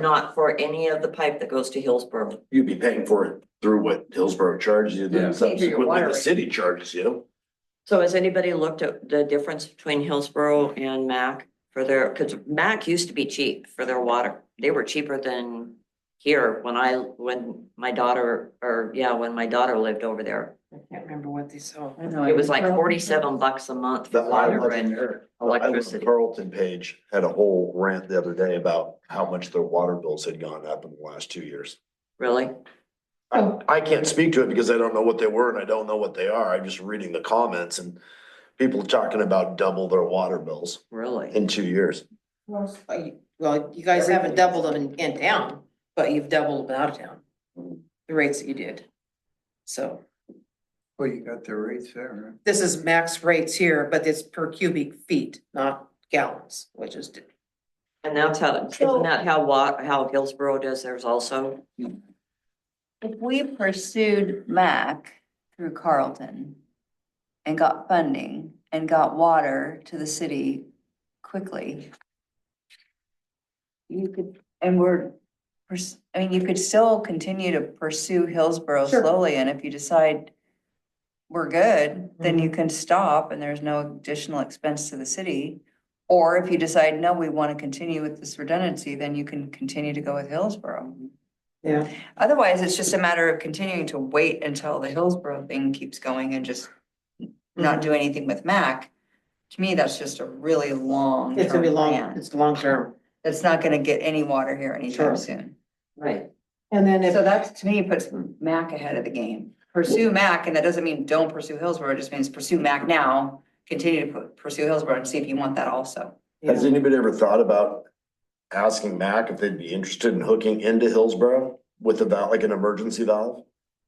Not for any of the pipe that goes to Hillsborough. You'd be paying for it through what Hillsborough charges you, Yeah. then Pay for your subsequently water the rate. city charges you. So has anybody looked at the difference between Hillsborough and Mac for their, because Mac used to be cheap for their water. They were cheaper than here when my daughter, when my daughter lived over there. I can't remember what these, oh. It was like $47 a month The for water I and Live in electricity. Carlton page had a whole rant the other day about how much their water bills had gone up in the last 2 years. Really? I can't speak to it because I don't know what they were and I don't know what they are. I'm just reading the comments and people talking about double their water bills Really? in 2 years. Well, you guys haven't doubled them in town, but you've doubled them out of town, the rates that you did. So Well, you got the rates there, right? this is max rates here, but it's per cubic feet, not gallons, which is, And that's how, isn't that how Hillsborough does theirs also? If we pursued MAC through Carlton and got funding and got water to the city quickly, you could, and you could still continue to pursue Hillsborough Sure. slowly, and if you decide we're good, then you can stop and there's no additional expense to the city. Or if you decide, no, we want to continue with this redundancy, then you can continue to go with Hillsborough. yeah. Otherwise, it's just a matter of continuing to wait until the Hillsborough thing keeps going and just not do anything with MAC. To me, that's just a really long It's gonna be term long, plan. it's long term. That's not gonna get any water here Sure. anytime soon. Right. And then So that, to me, puts MAC ahead of the game. Pursue MAC, and that doesn't mean don't pursue Hillsborough, it just means pursue MAC now, continue to pursue Hillsborough and see if you want that also. Has anybody ever thought about asking MAC if they'd be interested in hooking into Hillsborough with a valve, like an emergency valve?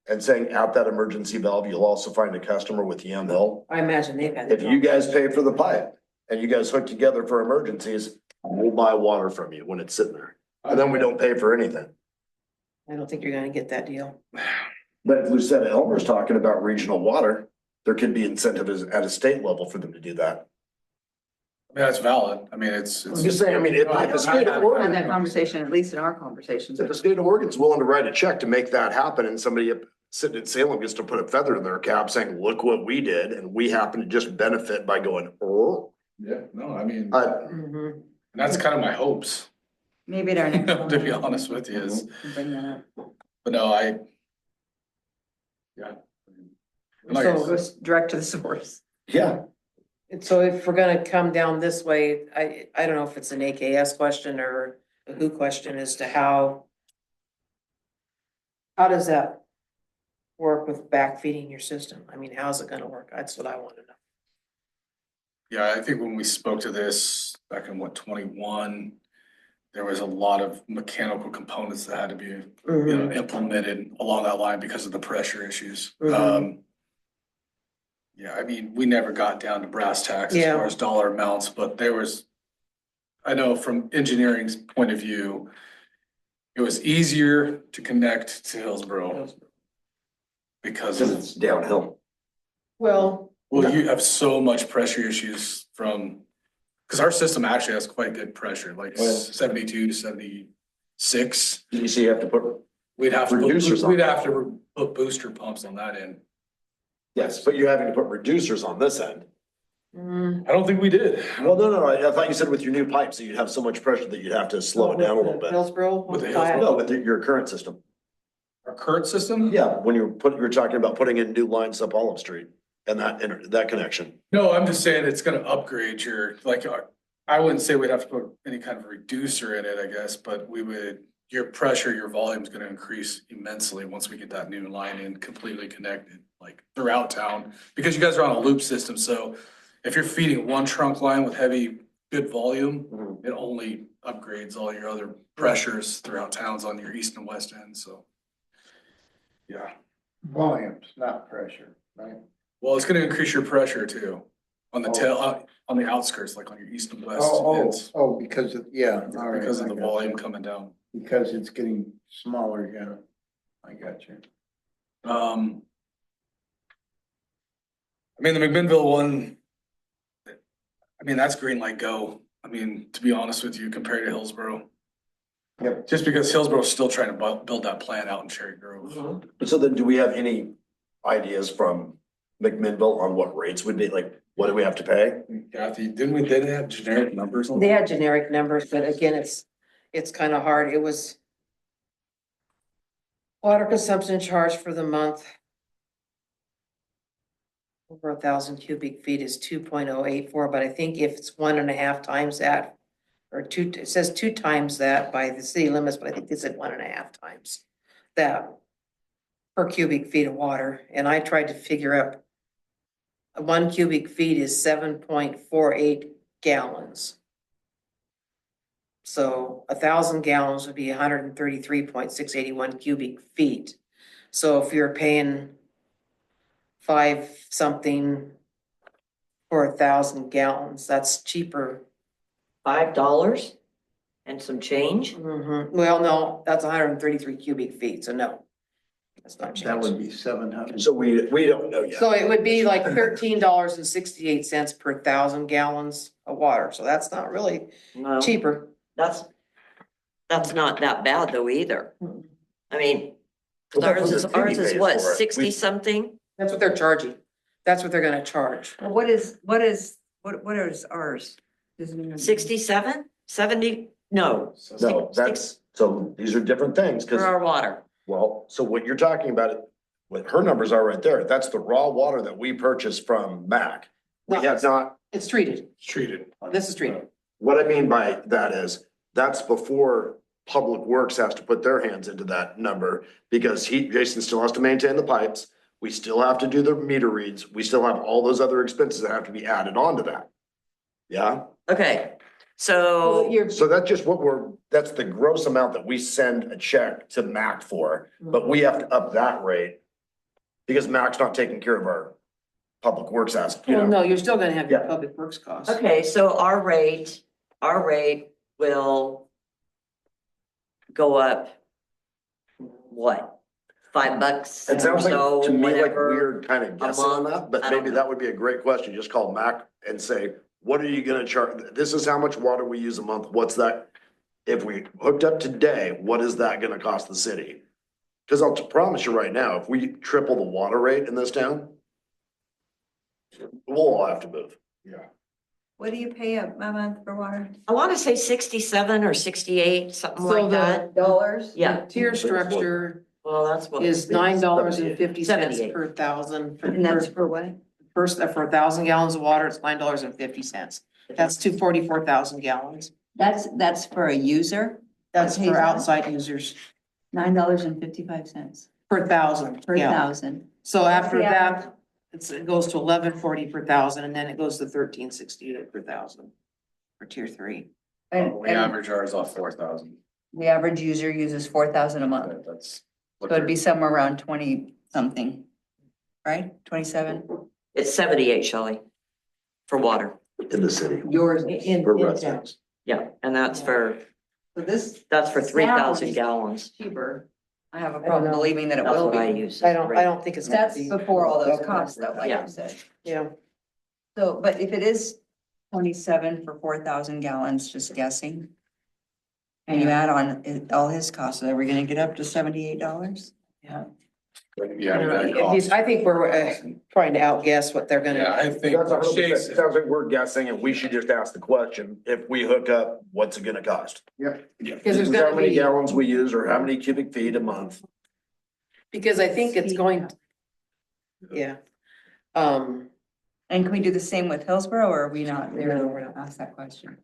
And saying at that emergency valve, you'll also find a customer with Yamhill. I imagine they've had. If you guys pay for the pipe and you guys hook together for emergencies, we'll buy water from you when it's sitting there. And then we don't pay for anything. I don't think you're gonna get that deal. But if Lucetta Elmer's talking about regional water, there could be incentives at a state level for them to do that. Yeah, it's valid. I mean, it's. I'm just saying, I mean, if the state of Had that Oregon, conversation, at least in our conversations. if the state of Oregon's willing to write a check to make that happen and somebody up sitting in Salem gets to put a feather in their cap saying, look what we did, and we happen to just benefit by going, oh. Yeah, no, I mean, Mhm. that's kind of my hopes, Maybe at our next. to be honest with you, is, Bring that up. but no, yeah. Like I So- said, Goes direct to the source. Yeah. And so if we're gonna come down this way, I don't know if it's an AKS question or a who question as to how does that work with backfeeding your system? I mean, how's it gonna work? That's what I want to know. Yeah, I think when we spoke to this back in 21, there was a lot of mechanical components that had to be, implemented along that line because of the pressure issues. Mhm. Yeah, I mean, we never got down to brass tacks as Yeah. far as dollar amounts, but there was, I know from engineering's point of view, it was easier to connect to Hillsborough because Cause it's downhill. Well, well, you have so much pressure issues from, because our system actually has quite good pressure, like Oh, yeah. 72 to 76. You see, you have to put, We'd have to, Reducers on we'd that. have to put booster pumps on that end. yes, but you're having to put reducers on this end. I don't think we did. Well, no, I thought you said with your new pipes, that you'd have so much pressure that you'd have to slow it down a little bit. Hillsborough. With the No, with your current system. Our current system? Yeah, when you were talking about putting in new lines up Olive Street and that connection. No, I'm just saying it's gonna upgrade your, like, I wouldn't say we'd have to put any kind of reducer in it, I guess, but we would, your pressure, your volume's gonna increase immensely once we get that new line in completely connected, like throughout town. Because you guys are on a loop system, so if you're feeding one trunk line with heavy, good volume, it only upgrades all your other pressures throughout towns on your east and west end, so. Yeah, Volumes, not pressure, right? well, it's gonna increase your pressure too, on the tail, on the outskirts, like on your east and west Oh, ends. because of, yeah, all right. Because of I the got volume you. coming down. Because it's getting smaller, yeah. I got you. I mean, the McMinnville one, I mean, that's green light go. I mean, to be honest with you, compared to Hillsborough. Yep. Just because Hillsborough's still trying to build that plant out in Cherry Grove. So then do we have any ideas from McMinnville on what rates would be? Like, what do we have to pay? Kathy, didn't they have generic numbers on They that? had generic numbers, but again, it's kind of hard. It was, Water consumption charge for the month. Over 1,000 cubic feet is 2.084, but I think if it's 1.5 times that, or two, it says 2 times that by the city limits, but I think they said 1.5 times that per cubic feet of water, and I tried to figure out 1 cubic feet is 7.48 gallons. So 1,000 gallons would be 133.681 cubic feet. So if you're paying 5 something for 1,000 gallons, that's cheaper. $5 and some change? Well, no, that's 133 cubic feet, so no. That's not That change. would be 700. So we don't know yet. So it would be like $13.68 per 1,000 gallons of water, so that's not really No, cheaper. that's not that bad though either. Mm. I mean, Well, that's ours what is, the city ours is pays what, for it. 60 something? That's what they're charging. That's what they're gonna charge. Well, what is ours? 67, 70? No, No, that's, so these are different things, for because, our water. well, so what you're talking about, what her numbers are right there, that's the raw water that we purchased from MAC. We No. have not, It's treated. It's treated. This is treated. what I mean by that is, that's before Public Works has to put their hands into that number, because Jason still has to maintain the pipes. We still have to do the meter reads, we still have all those other expenses that have to be added on to that. Yeah, Okay, so, so that's just that's the gross amount that we send a check to MAC for, but we have to up that rate. Because MAC's not taking care of our Public Works ask, you Well, know, no, you're still gonna have your Yeah. public works costs. okay, so our rate will go up, what? $5 it sounds or so, like, to me, like whatever. we're kind of guessing on month, that, but I don't maybe know. that would be a great question, just call MAC and say, what are you gonna charge? This is how much water we use a month, what's that? If we hooked up today, what is that gonna cost the city? Cause I'll promise you right now, if we triple the water rate in this town, we'll all have to move. Yeah. What do you pay a month for water? I want to say 67 or 68, something So like that. Dollars? Yeah, Tier structure well, that's what. is $9.50 78. per 1,000. And that's for what? First, for 1,000 gallons of water, it's $9.50. That's 244,000 gallons. That's for a user, That's Pays for that? outside users $9.55 per 1,000. per yeah. thousand. So after Yeah. that, it goes to 1140 per 1,000, and then it goes to 1368 per 1,000 for tier 3. And We average ours off 4,000. the average user uses 4,000 a month. That's. So it'd be somewhere around 20 something, right? 27? It's 78, Shelley, for water. In the city, Yours. for residents. Yeah, and that's for So this 3,000 sounds gallons. cheaper. I have a don't problem know. believing that it That's will what I be. use. I don't think it's gonna That's be, before all those costs though, like Yeah. you said. yeah. So, but if it is 27 for 4,000 gallons, just guessing. And you add on all his costs, are we gonna get up to $78? Yeah. Yeah, that costs. I think we're trying to outguess what they're Yeah, gonna, I think That's 100%. It Jason, sounds like we're guessing and we should just ask the question, if we hook up, what's it gonna cost? Yep. because there's How gonna many be, gallons we use or how many cubic feet a month? because I think it's going, yeah. And can we do the same with Hillsborough or are we not there No, we're to ask that question?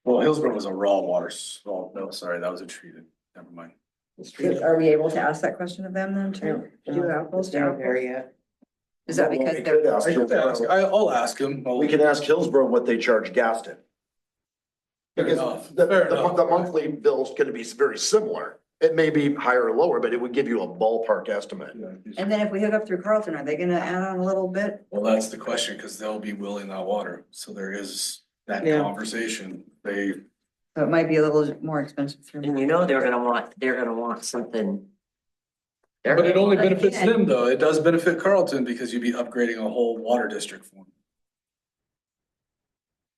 well, Hillsborough was a raw water, oh, no, sorry, that was a treated, never mind. Are we able to ask that question of them then too? Do apples to They're not apples? there yet. Is that Well, because we they're? could ask Hillsborough. I'll ask him. We can ask Hillsborough what they charge Gaston. Fair Because enough, the, fair the, enough. the monthly bill's gonna be very similar. It may be higher or lower, but it would give you a ballpark estimate. And then if we hook up through Carlton, are they gonna add on a little bit? Well, that's the question, because they'll be willing that water, so there is that Yeah. conversation, they. So it might be a little more expensive through. And you know they're gonna want something. But it only Again. benefits them though, it does benefit Carlton because you'd be upgrading a whole water district for them.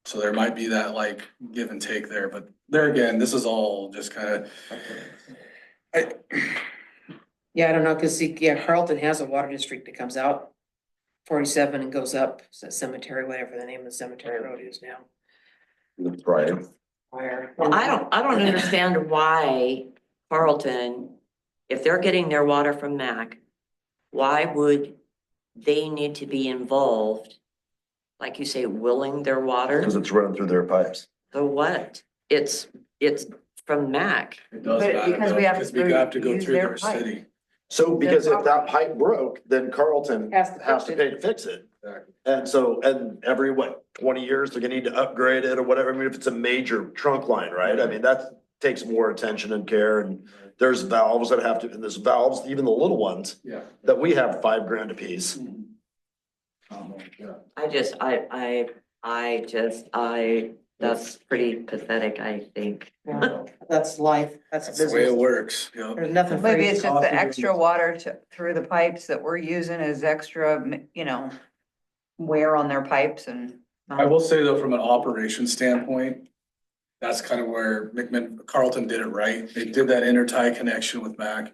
So there might be that like give and take there, but there again, this is all just kind of. Yeah, I don't know, cause see, yeah, Carlton has a water district that comes out 47 and goes up cemetery, whatever the name of the cemetery road is now. Right. Where? Well, I don't understand why Carlton if they're getting their water from MAC, why would they need to be involved? Like you say, willing their water? Cause it's running through their pipes. So what? It's from MAC. It does But matter because though, we have because to we have to go use through their their pipe. city. So because if that pipe broke, then Carlton Has to has fix to it. pay to fix it. Exactly. And so, and every, what, 20 years, they're gonna need to upgrade it or whatever. I mean, if it's a major trunk line, right? I mean, that takes more attention and care, and there's valves that have to, and there's valves, even the little ones, Yeah. that we have $5,000 a piece. Yeah. That's pretty pathetic, I think. Yeah, that's life, that's That's the way it business. works, you know. There's nothing Maybe free. it's just Coffee the extra and- water through the pipes that we're using as extra, wear on their pipes and. I will say though, from an operation standpoint, that's kind of where Carlton did it right. They did that intertie connection with MAC.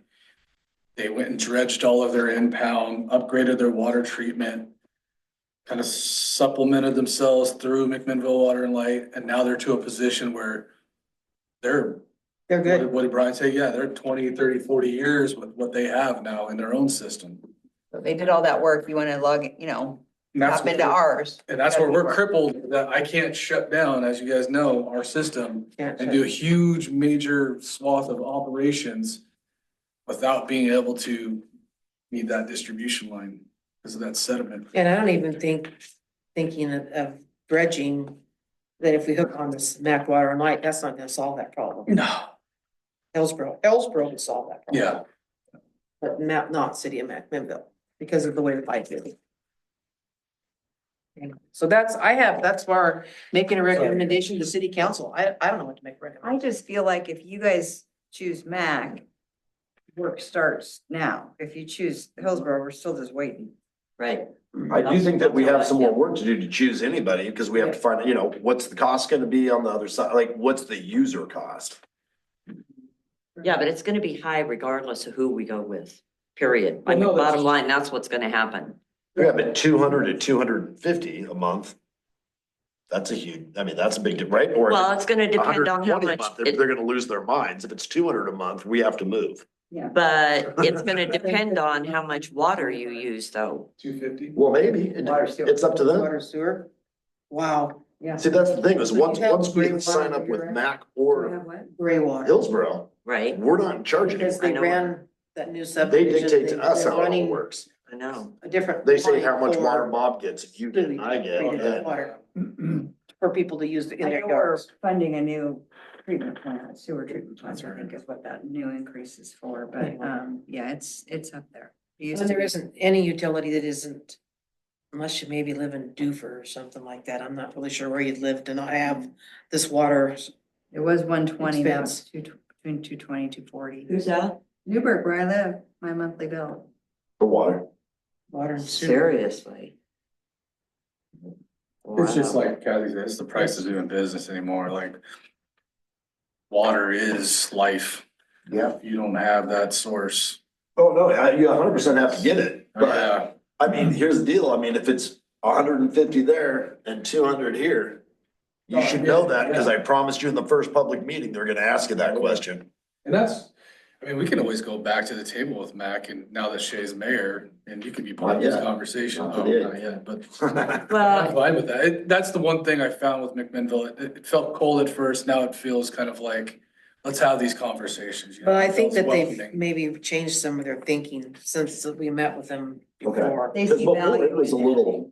They went and dredged all of their impound, upgraded their water treatment, kind of supplemented themselves through McMinnville Water and Light, and now they're to a position where they're, They're good. what did Brian say? Yeah, they're 20, 30, 40 years with what they have now in their own system. They did all that work. You wanna And that's tap what into we're- ours. And that's where we're crippled, that I can't shut down, as you guys know, our system Can't and shut- do a huge major swath of operations without being able to meet that distribution line because of that sediment. And I don't even thinking of dredging, that if we hook on this MAC water and light, that's not gonna solve that problem. No. Ellsboro would solve that problem. Yeah, But not city of McMinnville, because of the way the pipe is. So that's why making a recommendation to city council. I don't know what to make a I recommendation. just feel like if you guys choose MAC, work starts now. If you choose Hillsborough, we're still just waiting. Right. I do think that we have some more work to do to choose anybody, because we have to find, what's the cost gonna be on the other side? Like, what's the user cost? Yeah, but it's gonna be high regardless of who we go with, period. I Well, no, mean, that's- bottom line, that's what's gonna happen. Yeah, but 200 to 250 a month. That's a huge, that's a big, right? Or Well, it's gonna depend on how 120 a much, month, They're gonna lose their minds. If it's 200 a month, we have to move. but it's gonna depend on how much water you use though. 250. Well, maybe, Water, sewer. it's up to them. Water sewer. Wow, See, that's the thing, is So you once have we gray sign water up with here, right? MAC or gray water. Hillsborough, Right? we're not in charge Because anymore. they I know. ran that new They subdivision. dictate to us they're how it all running works. I know. A different. They say line how much for- water Bob gets, you get, I get. Treated and- water for people to use in I their know we're yards. funding a new treatment plant, sewer treatment plant, I think is what that new increase is for, but, yeah, it's up there. It used And to there be- isn't any utility that isn't, unless you maybe live in Doofer or something like that. I'm not really sure where you'd live to not have this water. It was 120, now it's Expense. between 220, 240. Who's that? Newburgh, where I live, my monthly bill. For water. Water and sewer. Seriously? It's just Wow. like Kathy said, it's the price of doing business anymore, like. Water is life. Yeah. If you don't have that source. Oh, no, you 100% have to get it, but Yeah, I mean, here's the deal. I mean, if it's 150 there and 200 here, you should know that, because I promised you in the first public meeting, they're gonna ask you that question. and we can always go back to the table with Mac and now that Shay's mayor and you can be part of this Not yet. conversation. Not Oh, yet. not yet, but. I'm Well, fine with that. That's the one thing I found with McMinnville. It felt cold at first. Now it feels kind of like, let's have these conversations. But I think It's that they've welcoming. maybe changed some of their thinking since we met with them Okay. before. They Because see before value it was a in it. little,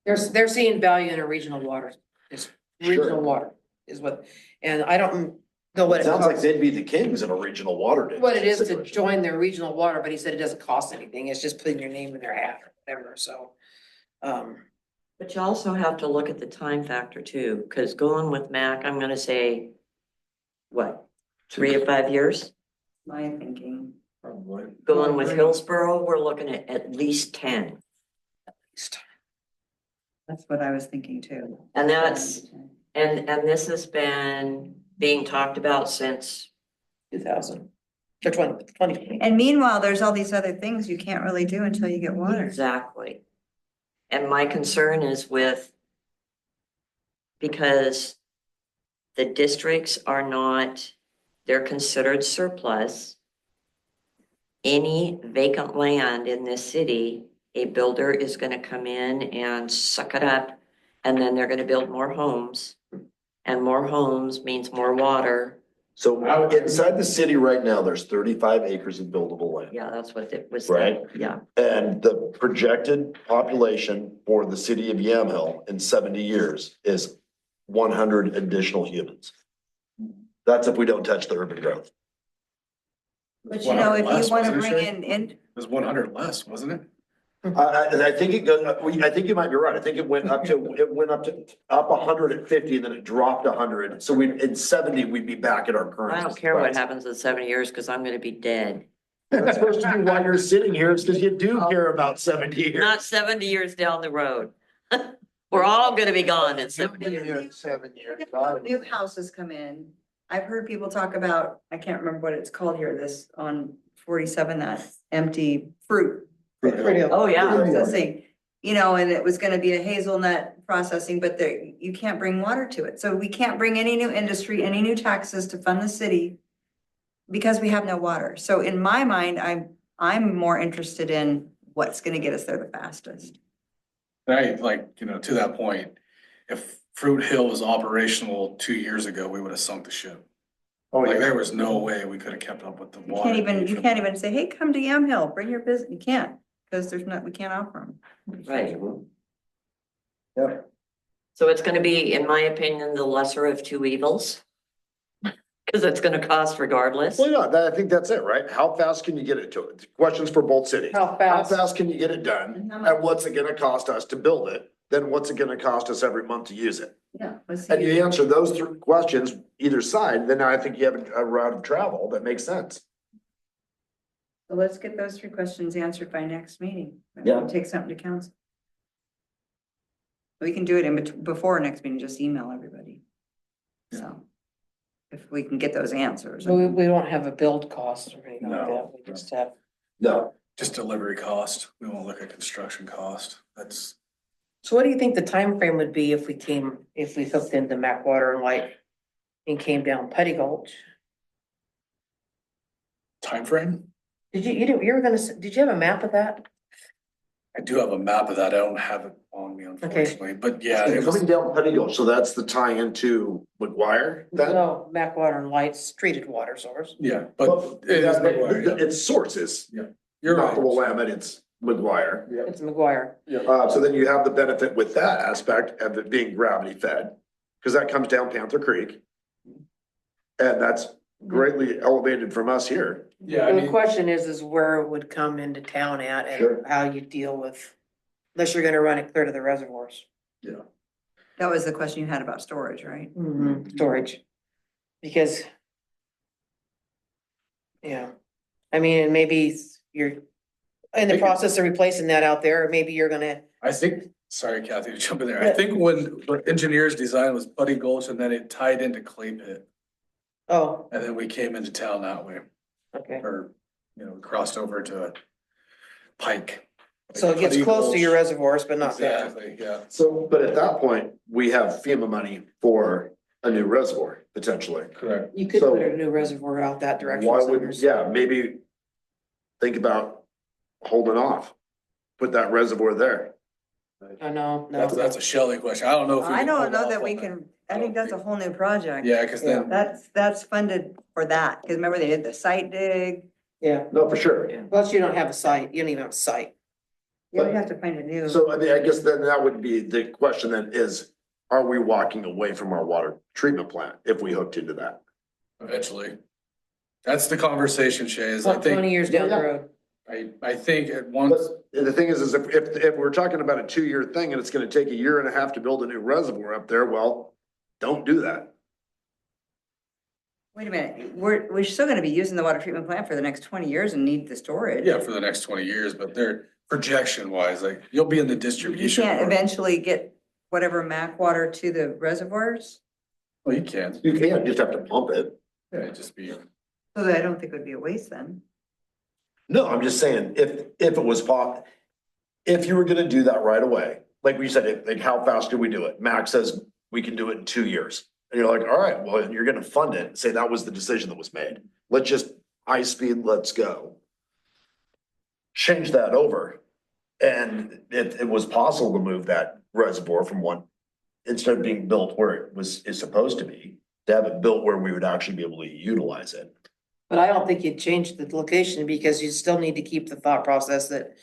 They're seeing value in a regional water, it's regional Sure. water is what, and I don't know what it it sounds like costs. they'd be the kings in a regional water. What it is to situation. join their regional water, but he said it doesn't cost anything, it's just putting your name in their hat or whatever, so. but you also have to look at the time factor too, because going with Mac, I'm gonna say, what, 3 to 5 years? My thinking. Probably. Going with Hillsborough, we're looking at least 10. That's what I was thinking too. And and this has been being talked about since, 2000, or 2020. And meanwhile, there's all these other things you can't really do until you get water. exactly. And my concern is because the districts are not, they're considered surplus. any vacant land in this city, a builder is gonna come in and suck it up, and then they're gonna build more homes. And more homes means more water. So inside the city right now, there's 35 acres of buildable land. Yeah, that's what it was. Right. Yeah, And the projected population for the city of Yamhill in 70 years is 100 additional humans. That's if we don't touch the urban growth. But you know, if 100 less, you wanna wasn't it, bring Shay? in, It was 100 less, wasn't it? I think it goes, I think you might be right. I think it went up to 150 and then it dropped 100. So in 70, we'd be back at our current. I don't care what size. happens in 70 years, cause I'm gonna be dead. That's supposed to be why you're sitting here, it's because you do care about 70 years. Not 70 years down the road. We're all gonna be gone in 70 years. 7 years. new houses come in, I've heard people talk about, I can't remember what it's called here, this on 47, that empty fruit. Oh, yeah. Processing, you know, and it was gonna be a hazelnut processing, but there, you can't bring water to it. So we can't bring any new industry, any new taxes to fund the city because we have no water. So in my mind, I'm more interested in what's gonna get us there the fastest. Right, like, you know, to that point, if Fruit Hill was operational 2 years ago, we would have sunk the ship. Oh, Like, yeah. there was no way we could have kept up with the You water. you can't even say, hey, come to Yamhill, bring your business. You can't, because there's not, we can't offer them. Right. Yeah. So it's gonna be, in my opinion, the lesser of two evils. Cause it's gonna cost regardless. Well, yeah, I think that's it, right? How fast can you get it to it? Questions for both cities. How fast? How fast can you get it done? And how much- And what's it gonna cost us to build it? Then what's it gonna cost us every month to use it? Yeah, let's And see. you answer those three questions, either side, then I think you have a route of travel that makes sense. So let's get those 3 questions answered by next meeting. Yeah. Take something to council. We can do it before next meeting, just email everybody. So, if we can get those answers. We don't have a build cost or anything like No. that. We just have. No. Just delivery cost. We won't look at construction cost. That's, So what do you think the time frame would be if we hooked into Mac Water and Light and came down Putty Gulch? timeframe? Did did you have a map of that? I do have a map of that. I don't have it on me unfortunately, but yeah, it was, Coming down Petty Gulch, so that's the tie into McGuire then? No, Mac Water and Light's treated water source. yeah, but it is McGuire, yeah. Its sources, You're not the right. Willamette, it's McGuire. It's McGuire. So then you have the benefit with that aspect of it being gravity fed, because that comes down Panther Creek. And that's greatly elevated from us here. Yeah, I The mean, question is where it would come into town at Sure. and how you deal with, unless you're gonna run it clear to the reservoirs. That was the question you had about storage, right? Storage. Because. Yeah, I mean, and maybe you're in the process of replacing that out there, or maybe you're gonna, I think, sorry Kathy to jump in there. I think when the engineers design was Buddy Gulch and then it tied into Clay Pit. oh, And then we came into town that way, okay. or, you know, crossed over to Pike. So it gets Putty close to your Gulch. reservoirs, but not there. Exactly, yeah. So, but at that point, we have FEMA money for a new reservoir, potentially. Correct. You could So- put a new reservoir out that direction. Why somewhere. would, yeah, maybe think about holding off, put that reservoir there. I know, That's, no, that's a Shelley question. I don't know if we I can don't hold know off that we on can, I think that's a whole new project. Yeah, cause then, That's funded for that, because remember they did the site dig, yeah, No, for sure. plus you don't have a site, you don't even have a site. yeah, we have to find a new. So I mean, I guess then that would be the question then is, are we walking away from our water treatment plant if we hooked into that? eventually. That's the conversation, Shay, is I About 20 think, years down the Yeah. road. I think at once, But the thing is if we're talking about a 2-year thing and it's gonna take a year and a half to build a new reservoir up there, well, don't do that. Wait a minute, we're still gonna be using the water treatment plant for the next 20 years and need the storage. yeah, for the next 20 years, but they're projection wise, like, you'll be in the You distribution. can't part. eventually get whatever MAC water to the reservoirs, Well, you can, You can't, just have to pump it. yeah, it'd just be, so that I don't think it would be a waste then. No, I'm just saying, if it was if you were gonna do that right away, like we said, like how fast do we do it? Max says we can do it in 2 years. And you're like, all right, well, you're gonna fund it, say that was the decision that was made. Let's just high speed, let's go. change that over. And it was possible to move that reservoir from one, instead of being built where is supposed to be, to have it built where we would actually be able to utilize it. But I don't think you'd change the location because you still need to keep the thought process that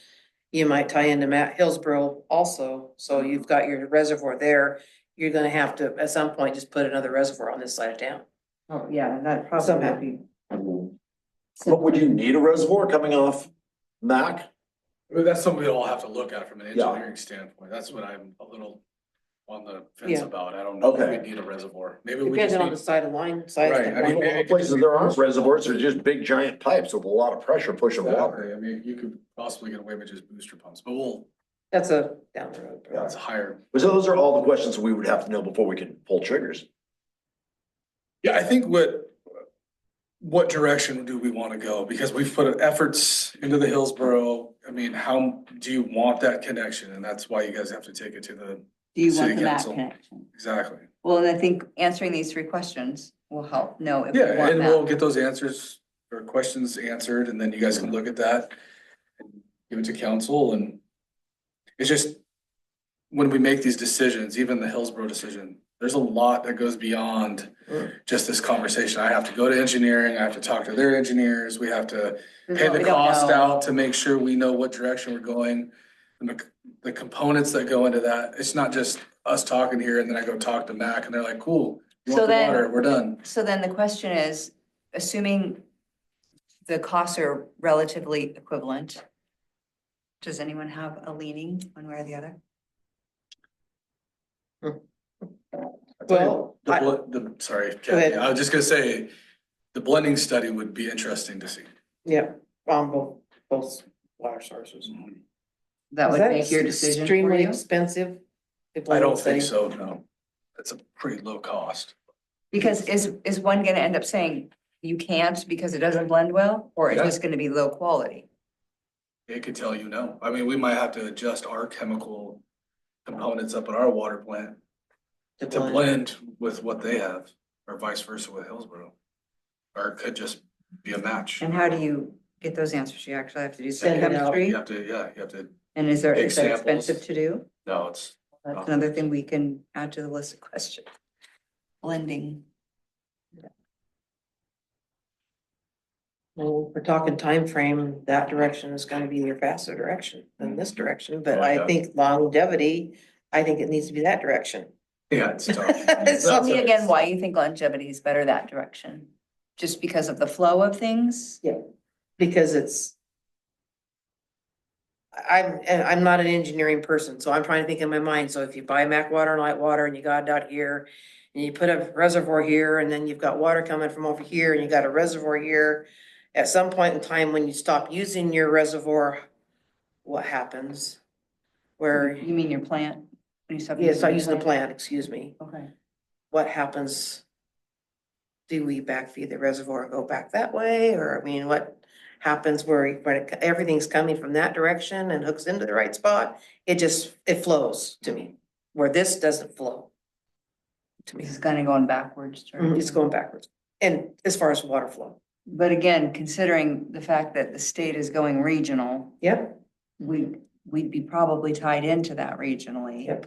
you might tie into Matt Hillsborough also. So you've got your reservoir there. You're gonna have to, at some point, just put another reservoir on this side of town. Oh, yeah, that probably Somehow. would be. But would you need a reservoir coming off Mac? But that's something we'll all have to look at from an Yeah. engineering standpoint. That's what I'm a little on the fence Yeah. about. I don't know if Okay. we need a reservoir. Maybe we just Depending on need, the side of line, size. Right, of I mean, line. maybe- Places there aren't reservoirs, they're just big giant pipes with a lot of pressure pushing water. exactly, I mean, you could possibly get away with just booster pumps, but we'll, That's a down the road. Yeah. that's higher. So those are all the questions we would have to know before we can pull triggers. Yeah, I think what direction do we want to go? Because we've put efforts into the Hillsborough. I mean, how do you want that connection? And that's why you guys have to take it to the, Do you City want the map council. connection? exactly. Well, and I think answering these 3 questions will help know if we Yeah, want and we'll that. get those answers or questions answered, and then you guys can look at that. And give it to council, and it's just, when we make these decisions, even the Hillsborough decision, there's a lot that goes beyond just this conversation. I have to go to engineering, I have to talk to their engineers, we have to There's pay what the we don't cost know. out to make sure we know what direction we're going. And the components that go into that, it's not just us talking here and then I go talk to Mac and they're like, cool, you So want the then- water, we're done. So then the question is, assuming the costs are relatively equivalent, does anyone have a leaning one way or the other? Well, I- Sorry, ahead. Kathy, I was just gonna say, the blending study would be interesting to see. Yeah, on both water sources. That Is would make your decision for Extremely you? expensive. I don't think so, no. That's a pretty low cost. Because is one gonna end up saying you can't because it doesn't blend well, or it's Yeah. just gonna be low quality? It could tell you no. I mean, we might have to adjust our chemical components up at our water plant to blend with what they have, or vice versa with Hillsborough. Or it could just be a match. And how do you get those answers? You actually have to do some Send it out. chemistry? You have to, yeah, you have to, And is take that samples. expensive to do? no, it's, That's another thing we can add to the list of questions. Blending. Well, we're talking time frame. That direction is gonna be your faster direction than this direction, but Oh, I yeah. think longevity, I think it needs to be that direction. yeah, it's tough. Tell me again why you think longevity is better that direction? Just because of the flow of things? Because it's. I'm not an engineering person, so I'm trying to think in my mind, so if you buy Mac water and light water and you got it out here. And you put a reservoir here and then you've got water coming from over here and you got a reservoir here. At some point in time, when you stop using your reservoir, what happens? Where, You mean your plant? When you stop yeah, start using the your plant, excuse me, Okay. what happens? Do we backfeed the reservoir and go back that way, or I mean, what happens where everything's coming from that direction and hooks into the right spot? It flows to me, where this doesn't flow. To me, It's kind of going backwards. it's going backwards, and as far as water flow, But again, considering the fact that the state is going regional, yep, we'd be probably tied into that regionally. at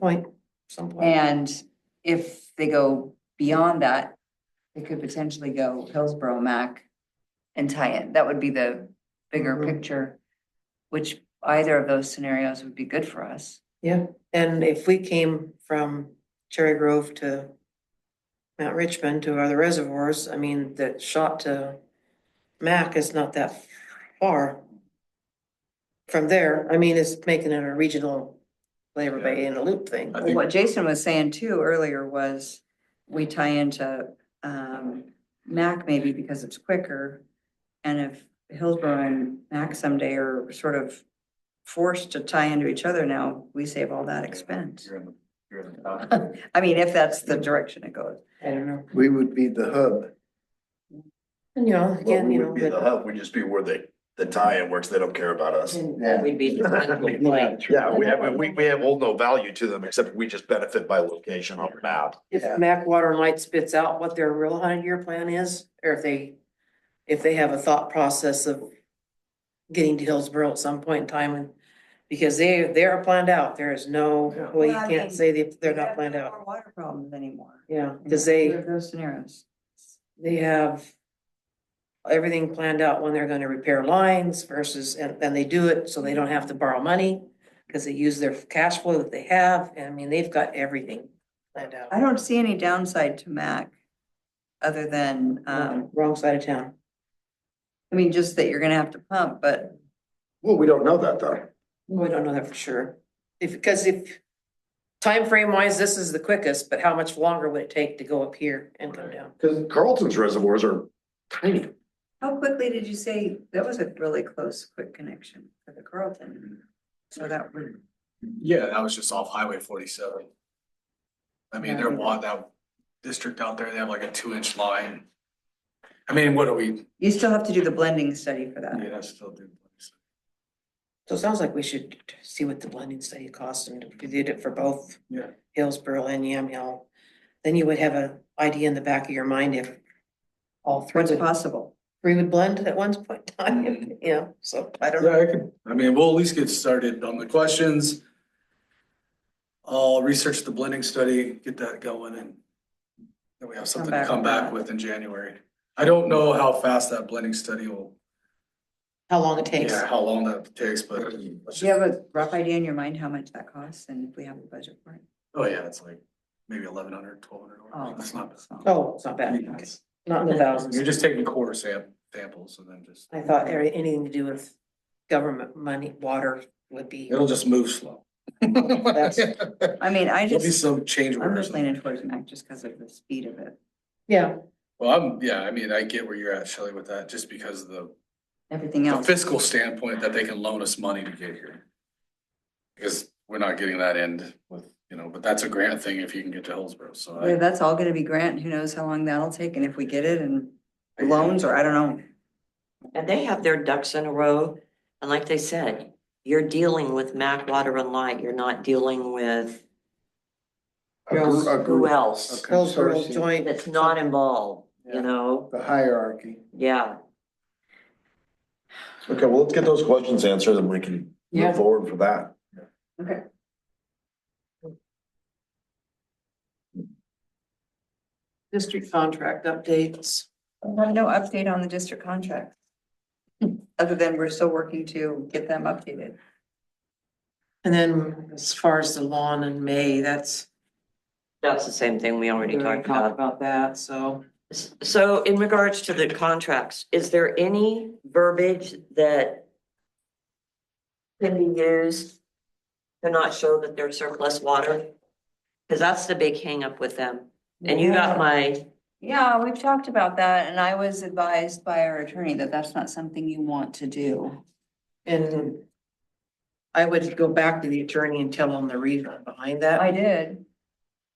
some point. And if they go beyond that, they could potentially go Hillsborough, Mac, and tie in. That would be the bigger Mhm. picture, which either of those scenarios would be good for us. Yeah, and if we came from Cherry Grove to Mount Richmond to other reservoirs, I mean, the shot to Mac is not that far. From there, I mean, it's making it a regional Labor Bay in a loop thing. I Well, think- what Jason was saying too earlier was we tie into Mac maybe because it's quicker. And if Hillsborough and Mac someday are sort of forced to tie into each other now, we save all that expense. You're in the I mean, if that's the direction it goes. I don't know. We would be the hub. And you know, Well, again, we you would know, be the but. hub, we'd just be where the tie-in works, they don't care about us. Yeah. We'd be the central point. Yeah, we hold no value to them, except we just benefit by location on the map. If Mac Water and Light spits out what their real 100-year plan is, or if they have a thought process of getting to Hillsborough at some point in time and because they are planned out. There is no way you Well, I can't mean, say they're We not have planned no out. more water problems anymore. Yeah, in because either of those scenarios. they have everything planned out when they're gonna repair lines versus, and then they do it so they don't have to borrow money because they use their cash flow that they have. And I mean, they've got everything planned out. I don't see any downside to MAC, other than, Wrong side of town. I mean, just that you're gonna have to pump, but Well, we don't know that though. We don't know that for sure. Because if, time frame wise, this is the quickest, but how much longer would it take to go up here and come down? Cause Carlton's reservoirs are tiny. how quickly did you say, that was a really close, quick connection for the Carlton? So that would, Yeah, that was just off Highway 47. I mean, they're that district out there, they have like a 2-inch line. I mean, what do we, you still have to do the blending study for that. yeah, still do. So it sounds like we should see what the blending study costs and if we did it for both Yeah. Hillsborough and Yamhill. Then you would have an idea in the back of your mind if all What's possible? three would blend at one point in time, you know, so I don't Yeah, know. I mean, we'll at least get started on the questions. I'll research the blending study, get that going, and then we have something to back come with back that. with in January. I don't know how fast that blending study will, How long it takes. yeah, how long that takes, but. let's Do you just- have a rough idea in your mind how much that costs and if we have a budget for it? Oh, yeah, it's like maybe 1,100, 1,200. Oh, It's not. Oh, it's not bad. Okay. Not in the thousands. You're just taking quarter samples and then just, I thought anything to do with government money, water would be. it'll just move slow. That's- I mean, There'll be some change I'm orders. just leaning towards MAC just because of the speed of it. Yeah, Well, yeah, I mean, I get where you're at, Shelley, with that, just because of Everything the else, fiscal standpoint that they can loan us money to get here. Because we're not getting that end with, but that's a grant thing if you can get to Hillsborough, so. yeah, that's all gonna be grant. Who knows how long that'll take and if we get it and loans or I don't know. And they have their ducks in a row. And like they said, you're dealing with MAC Water and Light. You're not dealing with who else Hillsborough Consortium, joint. that's not involved, Yeah. you know? the hierarchy. Yeah. Okay, well, let's get those questions answered and we can Yeah. move forward for that. Okay. District contract updates. I have no update on the district contract. Other than we're still working to get them updated. And then as far as the lawn in May, that's. That's the same thing we already We already talked about. about that, so. So in regards to the contracts, is there any verbiage that can be used to not show that there's surplus water? Because that's the big hangup with them. And you got my, Yeah, we've talked about that and I was advised by our attorney that that's not something you want to do. And I would go back to the attorney and tell him the reason behind that, I did.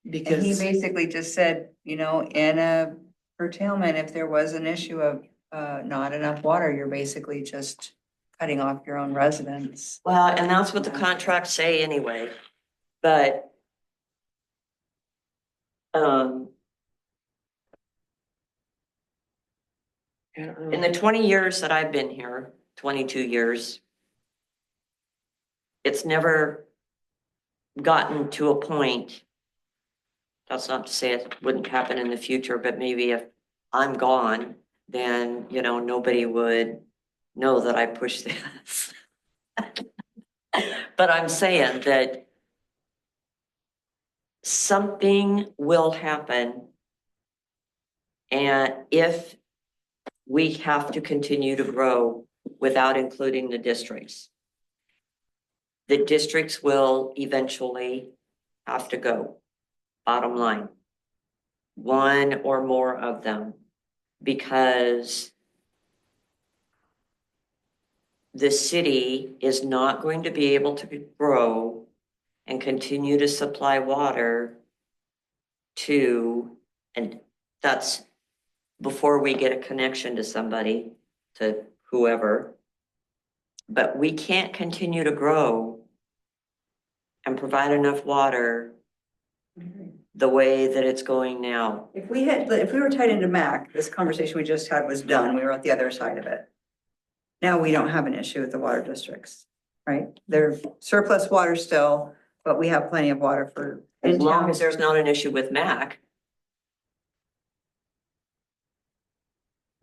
And he because, basically just said, in a curtailment, if there was an issue of not enough water, you're basically just cutting off your own residents. well, and that's what the contracts say anyway, but in the 20 years that I've been here, 22 years, it's never gotten to a point. That's not to say it wouldn't happen in the future, but maybe if I'm gone, then, nobody would know that I pushed this. But I'm saying that something will happen. And if we have to continue to grow without including the districts, the districts will eventually have to go, bottom line. One or more of them, because the city is not going to be able to grow and continue to supply water to, and that's before we get a connection to somebody, to whoever. But we can't continue to grow and provide enough water the way that it's going now. If we were tied into MAC, this conversation we just had was done. We were at the other side of it. Now we don't have an issue with the water districts, right? They're surplus water still, but we have plenty of water for. As in long town. as there's not an issue with MAC.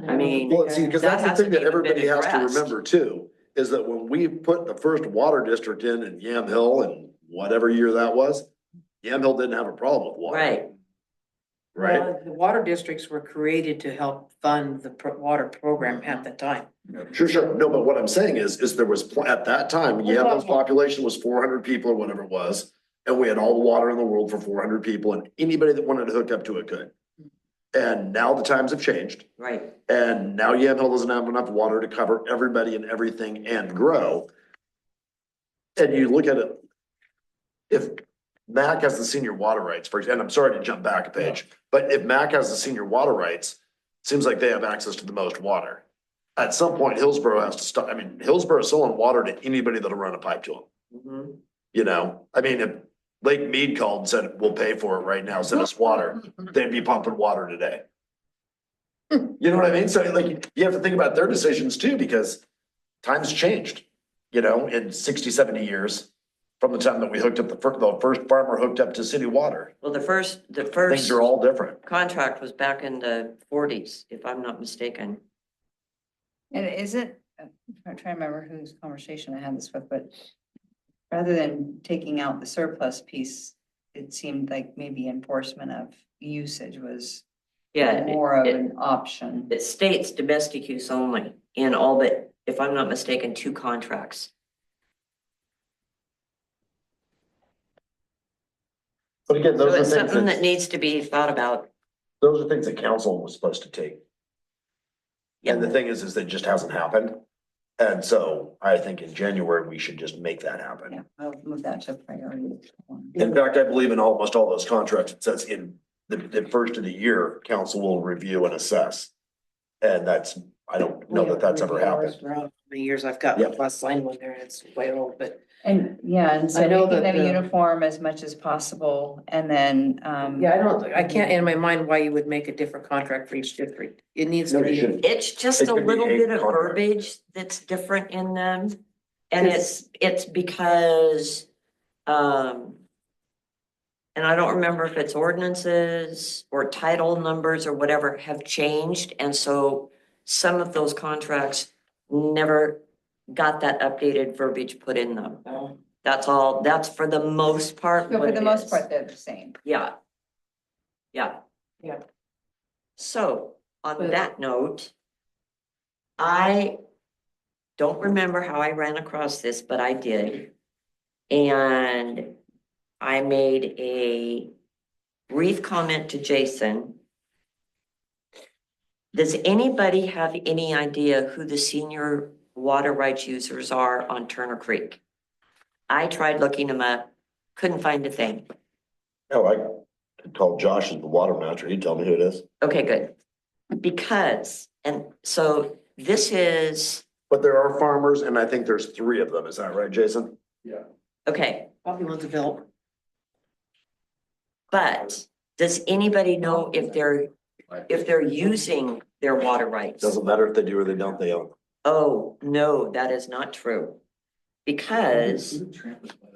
I mean, Well, see, because that that's the hasn't thing that even been everybody has to addressed. remember too, is that when we put the first water district in Yam Hill and whatever year that was, Yam Hill didn't have a problem with water. Right, Right? Well, the water districts were created to help fund the water program at the time. Sure, sure. No, but what I'm saying is there was, at that time, Yam Hill's population was 400 people or whatever it was. And we had all the water in the world for 400 people and anybody that wanted to hook up to it could. And now the times have changed. right. And now Yam Hill doesn't have enough water to cover everybody and everything and grow. And you look at it. If MAC has the senior water rights, for example, and I'm sorry to jump back a page, but if MAC has the senior water rights, seems like they have access to the most water. At some point, Hillsborough has to stop. I mean, Hillsborough is selling water to anybody that'll run a pipe to them. Mhm. You know, I mean, if Lake Mead called and said, we'll pay for it right now, send us water, they'd be pumping water today. You know what I mean? So like, you have to think about their decisions too, because times changed, you know, in 60, 70 years. From the time that we hooked up, the first farmer hooked up to city water, Well, the first things are all different. contract was back in the 40s, if I'm not mistaken. And is it, I'm trying to remember whose conversation I had this with, but rather than taking out the surplus piece, it seemed like maybe enforcement of usage was Yeah, more of it- an option. it states domestic use only in all but, if I'm not mistaken, 2 contracts. But again, So those are it's things something that that, needs to be thought about. those are things that council was supposed to take. And the thing is that just hasn't happened. And so I think in January, we should just make that happen. Yeah, I'll move that to priority one. In fact, I believe in almost all those contracts, it says in the first of the year, council will review and assess. And that's, I don't know that that's ever happened. For how many years I've got Yep. last signed one there and it's way old, but And, yeah, and so I know making that them the- uniform as much as possible, and then, yeah, I can't in my mind why you would make a different contract for each district. It needs to No, you be. shouldn't. It's just It a could be little a bit of contract. verbiage that's different in them. And it's because, and I don't remember if it's ordinances or title numbers or whatever have changed. And so some of those contracts never got that updated verbiage put in them. That's all, that's for the most part so what for the it most is. part, they're the same. Yeah. Yeah. Yeah. So on But- that note, I don't remember how I ran across this, but I did. And I made a brief comment to Jason. Does anybody have any idea who the senior water rights users are on Turner Creek? I tried looking them up, couldn't find a thing. No, I called Josh as the water master. He'd tell me who it is. Okay, good. Because, and so this is, But there are farmers and I think there's 3 of them. Is that right, Jason? okay, Probably will develop. but does anybody know if they're using their water rights? Doesn't matter if they do or they don't, they own. Oh, no, that is not true. Because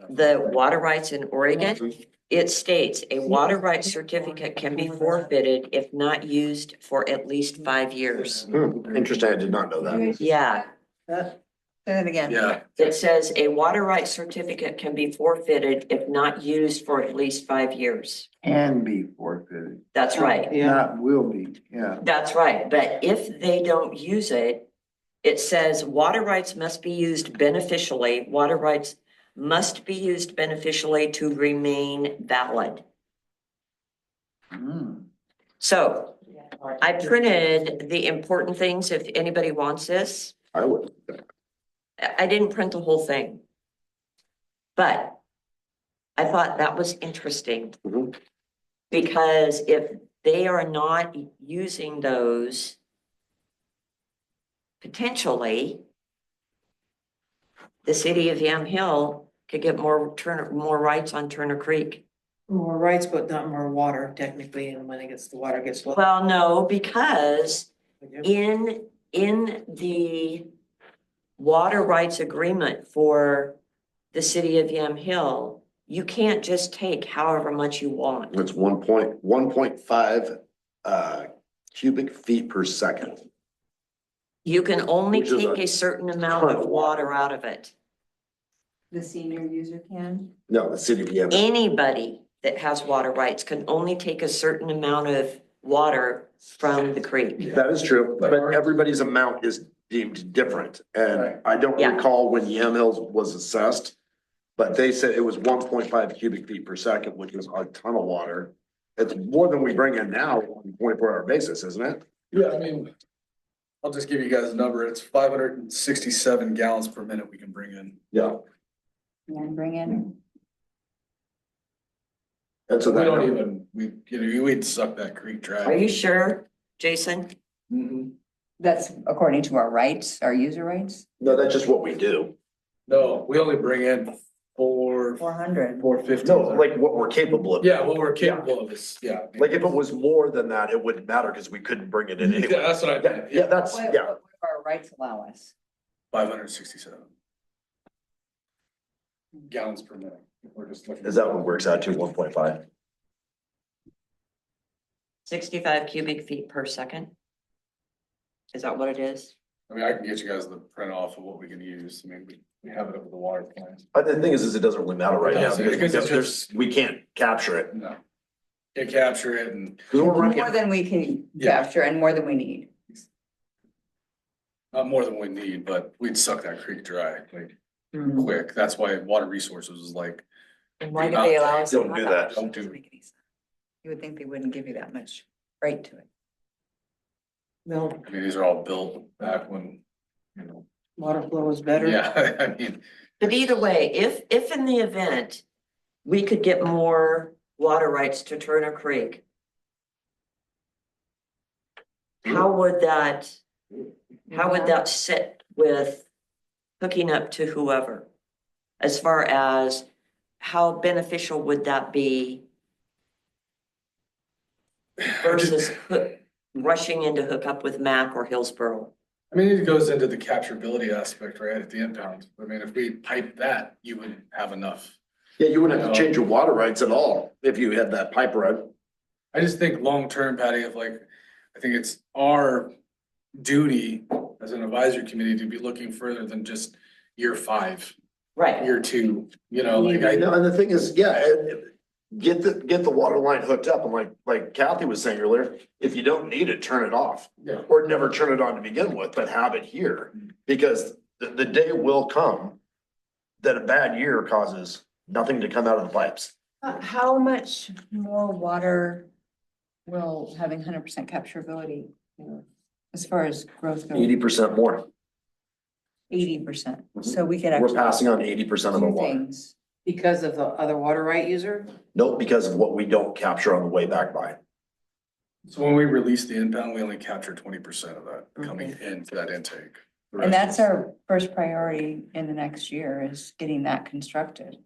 the water rights in Oregon, it states a water rights certificate can be forfeited if not used for at least 5 years. Interesting. I did not know that. Yeah, Say that again. Yeah, it says a water rights certificate can be forfeited if not used for at least 5 years. Can be forfeited, That's right. Yeah, not will be, yeah. That's right, but if they don't use it, it says water rights must be used beneficially, water rights must be used beneficially to remain valid. Hmm. So I printed the important things if anybody wants this. I would. I didn't print the whole thing. But I thought that was interesting. Mhm. Because if they are not using those, potentially, the city of Yam Hill could get more rights on Turner Creek. more rights, but not more water technically, and when the water gets low. Well, no, because in the water rights agreement for the city of Yam Hill, you can't just take however much you want. It's 1.5 cubic feet per second. You can only Which is take a a certain amount ton of of water. water out of it. The senior user can? No, the city of Yamhill. Anybody that has water rights can only take a certain amount of water from the creek. That is true, but everybody's amount is deemed different. And I don't Yeah. recall when Yamhill's was assessed, but they said it was 1.5 cubic feet per second, which is a ton of water. It's more than we bring in now on a 24-hour basis, isn't it? Yeah, I mean, I'll just give you guys a number. It's 567 gallons per minute we can bring in. Yeah. And bring in? And so We that, don't even, we'd suck that creek dry. Are you sure, Jason? Mhm. That's according to our rights, our user rights? no, that's just what we do. No, we only bring in 400. 450. No, like what we're capable of. Yeah, what we're capable of is, yeah. Like if it was more than that, it wouldn't matter because we couldn't bring it in Yeah, anyway. that's what I meant. Yeah, that's, What yeah. what do our rights allow us? 567 gallons per minute. We're just looking. Is that what works out to 1.5? 65 cubic feet per second? Is that what it is? I mean, I can get you guys the print off of what we can use. I mean, we have it up at the water plant. But the thing is it doesn't really matter right now Because because it's there's, we can't capture it. No. Can't capture it and Because we're More running, than we can Yeah. capture and more than we need. not more than we need, but we'd suck that creek dry like Mm-hmm. quick. That's why water resources is like, And why do they allow us? to don't have do that. don't Doesn't do. make any sense. You would think they wouldn't give you that much right to it. No, I mean, these are all built back when, you know, water flow is better. yeah, I mean, But either way, if in the event we could get more water rights to Turner Creek, how would that sit with hooking up to whoever? As far as how beneficial would that be versus rushing in to hook up with Mac or Hillsborough? I mean, it goes into the capturability aspect, right, at the impound. I mean, if we pipe that, you would have enough. yeah, you wouldn't have to change your water rights at all if you had that pipe run. I just think long-term, Patty, of like, I think it's our duty as an advisory committee to be looking further than just year 5, Right. year 2, you know, like I I. know, and the thing is, yeah, get the water line hooked up and like Kathy was saying earlier, if you don't need it, turn it off. Yeah. Or never turn it on to begin with, but have it here, because the day will come that a bad year causes nothing to come out of the pipes. How much more water will having 100% capturability, as far as growth goes? 80% more. 80%. So we could We're actually passing on 80% of the do water. things. Because of the other water right user? Nope, because of what we don't capture on the way back by. So when we release the impound, we only capture 20% of that coming into that intake. The And rest that's is- our first priority in the next year is getting that constructed.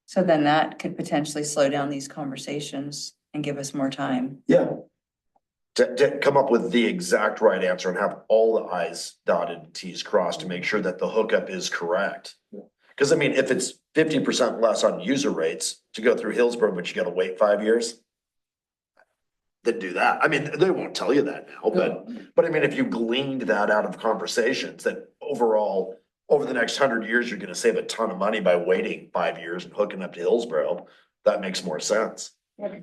So then that could potentially slow down these conversations and give us more time. Yeah. To come up with the exact right answer and have all the i's dotted and t's crossed to make sure that the hookup is correct. Cause I mean, if it's 50% less on user rates to go through Hillsborough, but you gotta wait 5 years. Then do that. I mean, they won't tell you that now, but I mean, if you gleaned that out of conversations, that overall, over the next 100 years, you're gonna save a ton of money by waiting 5 years and hooking up to Hillsborough. That makes more sense.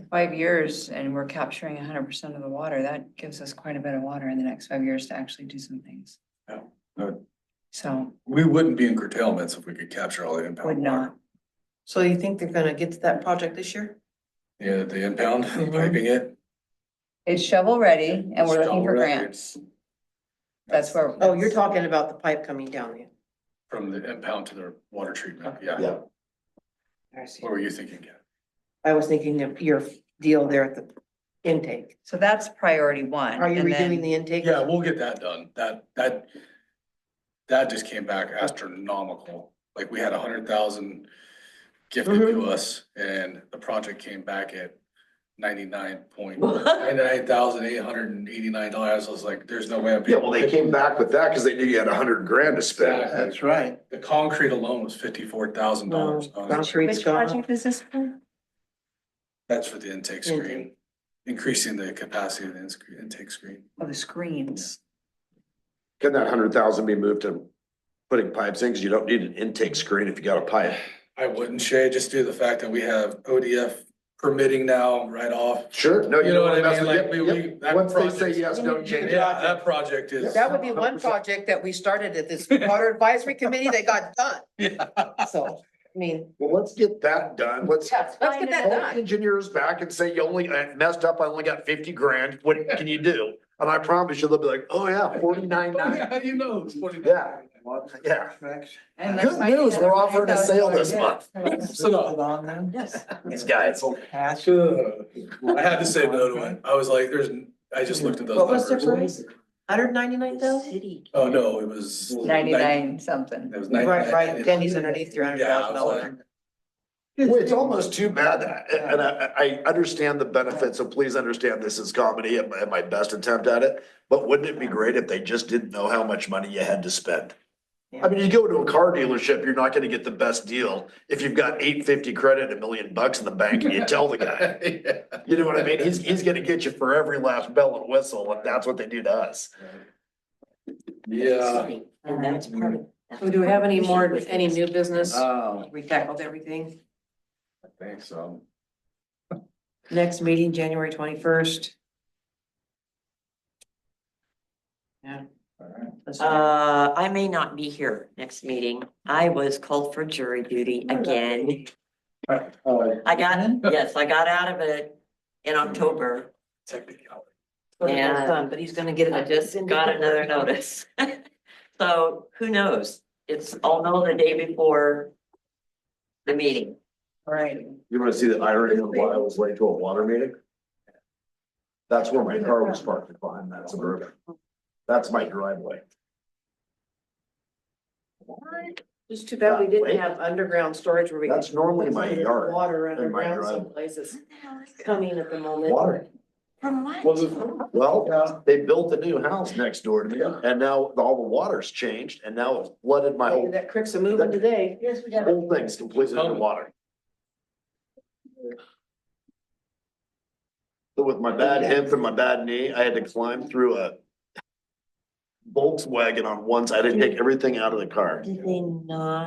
5 years and we're capturing 100% of the water. That gives us quite a bit of water in the next 5 years to actually do some things. Yeah. So We wouldn't be in curtailments if we could capture all the impound. would water. not. So you think they're gonna get to that project this year? Yeah, the impound, Mhm. piping it. It's shovel ready and we're looking for Shovel-ready. grants. That's where. Oh, you're talking about the pipe coming down there. From the impound to the water treatment, yeah. Yeah. I see. What were you thinking, Ken? I was thinking of your deal there at the intake. So that's priority one. Are you and then- redoing the intake? Yeah, we'll get that done. That just came back astronomical. Like we had 100,000 gifted to us and the project came back at $99,889. I was like, there's no way I'm. Yeah, well, they came back with that because they knew you had $100,000 to spend. That's right. The concrete alone was $54,000. Concrete's gone. is this for? That's for the intake screen, increasing the capacity of the intake screen. Oh, the screens. Can that 100,000 be moved to putting pipes in? Cause you don't need an intake screen if you got a pipe. I wouldn't, Shay, just due to the fact that we have ODF permitting now right off. Sure, no, You know what I that's mean? the- Like, yep, we, that once they say project. yes, don't change it. Yeah, that project is. That would be one project that we started at this water advisory committee that got done. Yeah. So, I mean, Well, let's get that done. Let's let's get that call the done. engineers back and say, you only, I messed up, I only got 50,000. What can you do? And I promise you, they'll be like, oh yeah, 49.9. How do you know it's 49? Yeah. Yeah. And Good news, we're offering a sale this month. Yes. These guys. I had to say no to it. I was like, I just looked at those What was numbers. their price? 199,000? City. Oh, no, it was. 99 something. It was Right, 99. right, Denny's underneath your $100,000. Well, it's almost too bad that, and I understand the benefits, so please understand this is comedy at my best attempt at it. But wouldn't it be great if they just didn't know how much money you had to spend? I mean, you go to a car dealership, you're not gonna get the best deal if you've got $850 credit, $1 million in the bank, and you tell the guy. Yeah. You know what I mean? He's gonna get you for every last bell and whistle, and that's what they do to us. Yeah. And that's part of. So do we have any new business? Oh, We tackled everything. I think so. Next meeting, January 21st. Yeah. All right. I may not be here next meeting. I was called for jury duty again. I got out of it in October. Technicality. And But he's gonna get it. I just got another notice. So who knows? I'll know the day before the meeting. Right. You wanna see the irony of why I was late to a water meeting? That's where my car was parked behind that Suburban. That's my driveway. Just too bad we didn't have underground storage where we. That's normally my yard. Water and my underground driveway. some places coming at the moment. Water. From what? Was it? Well, they built a new house next door to me and now all the water's changed and now it's flooded my whole, That creek's a moving today. whole thing's completely underwater. So with my bad hip and my bad knee, I had to climb through a Volkswagen on one side. I had to take everything out of the car. Did they not?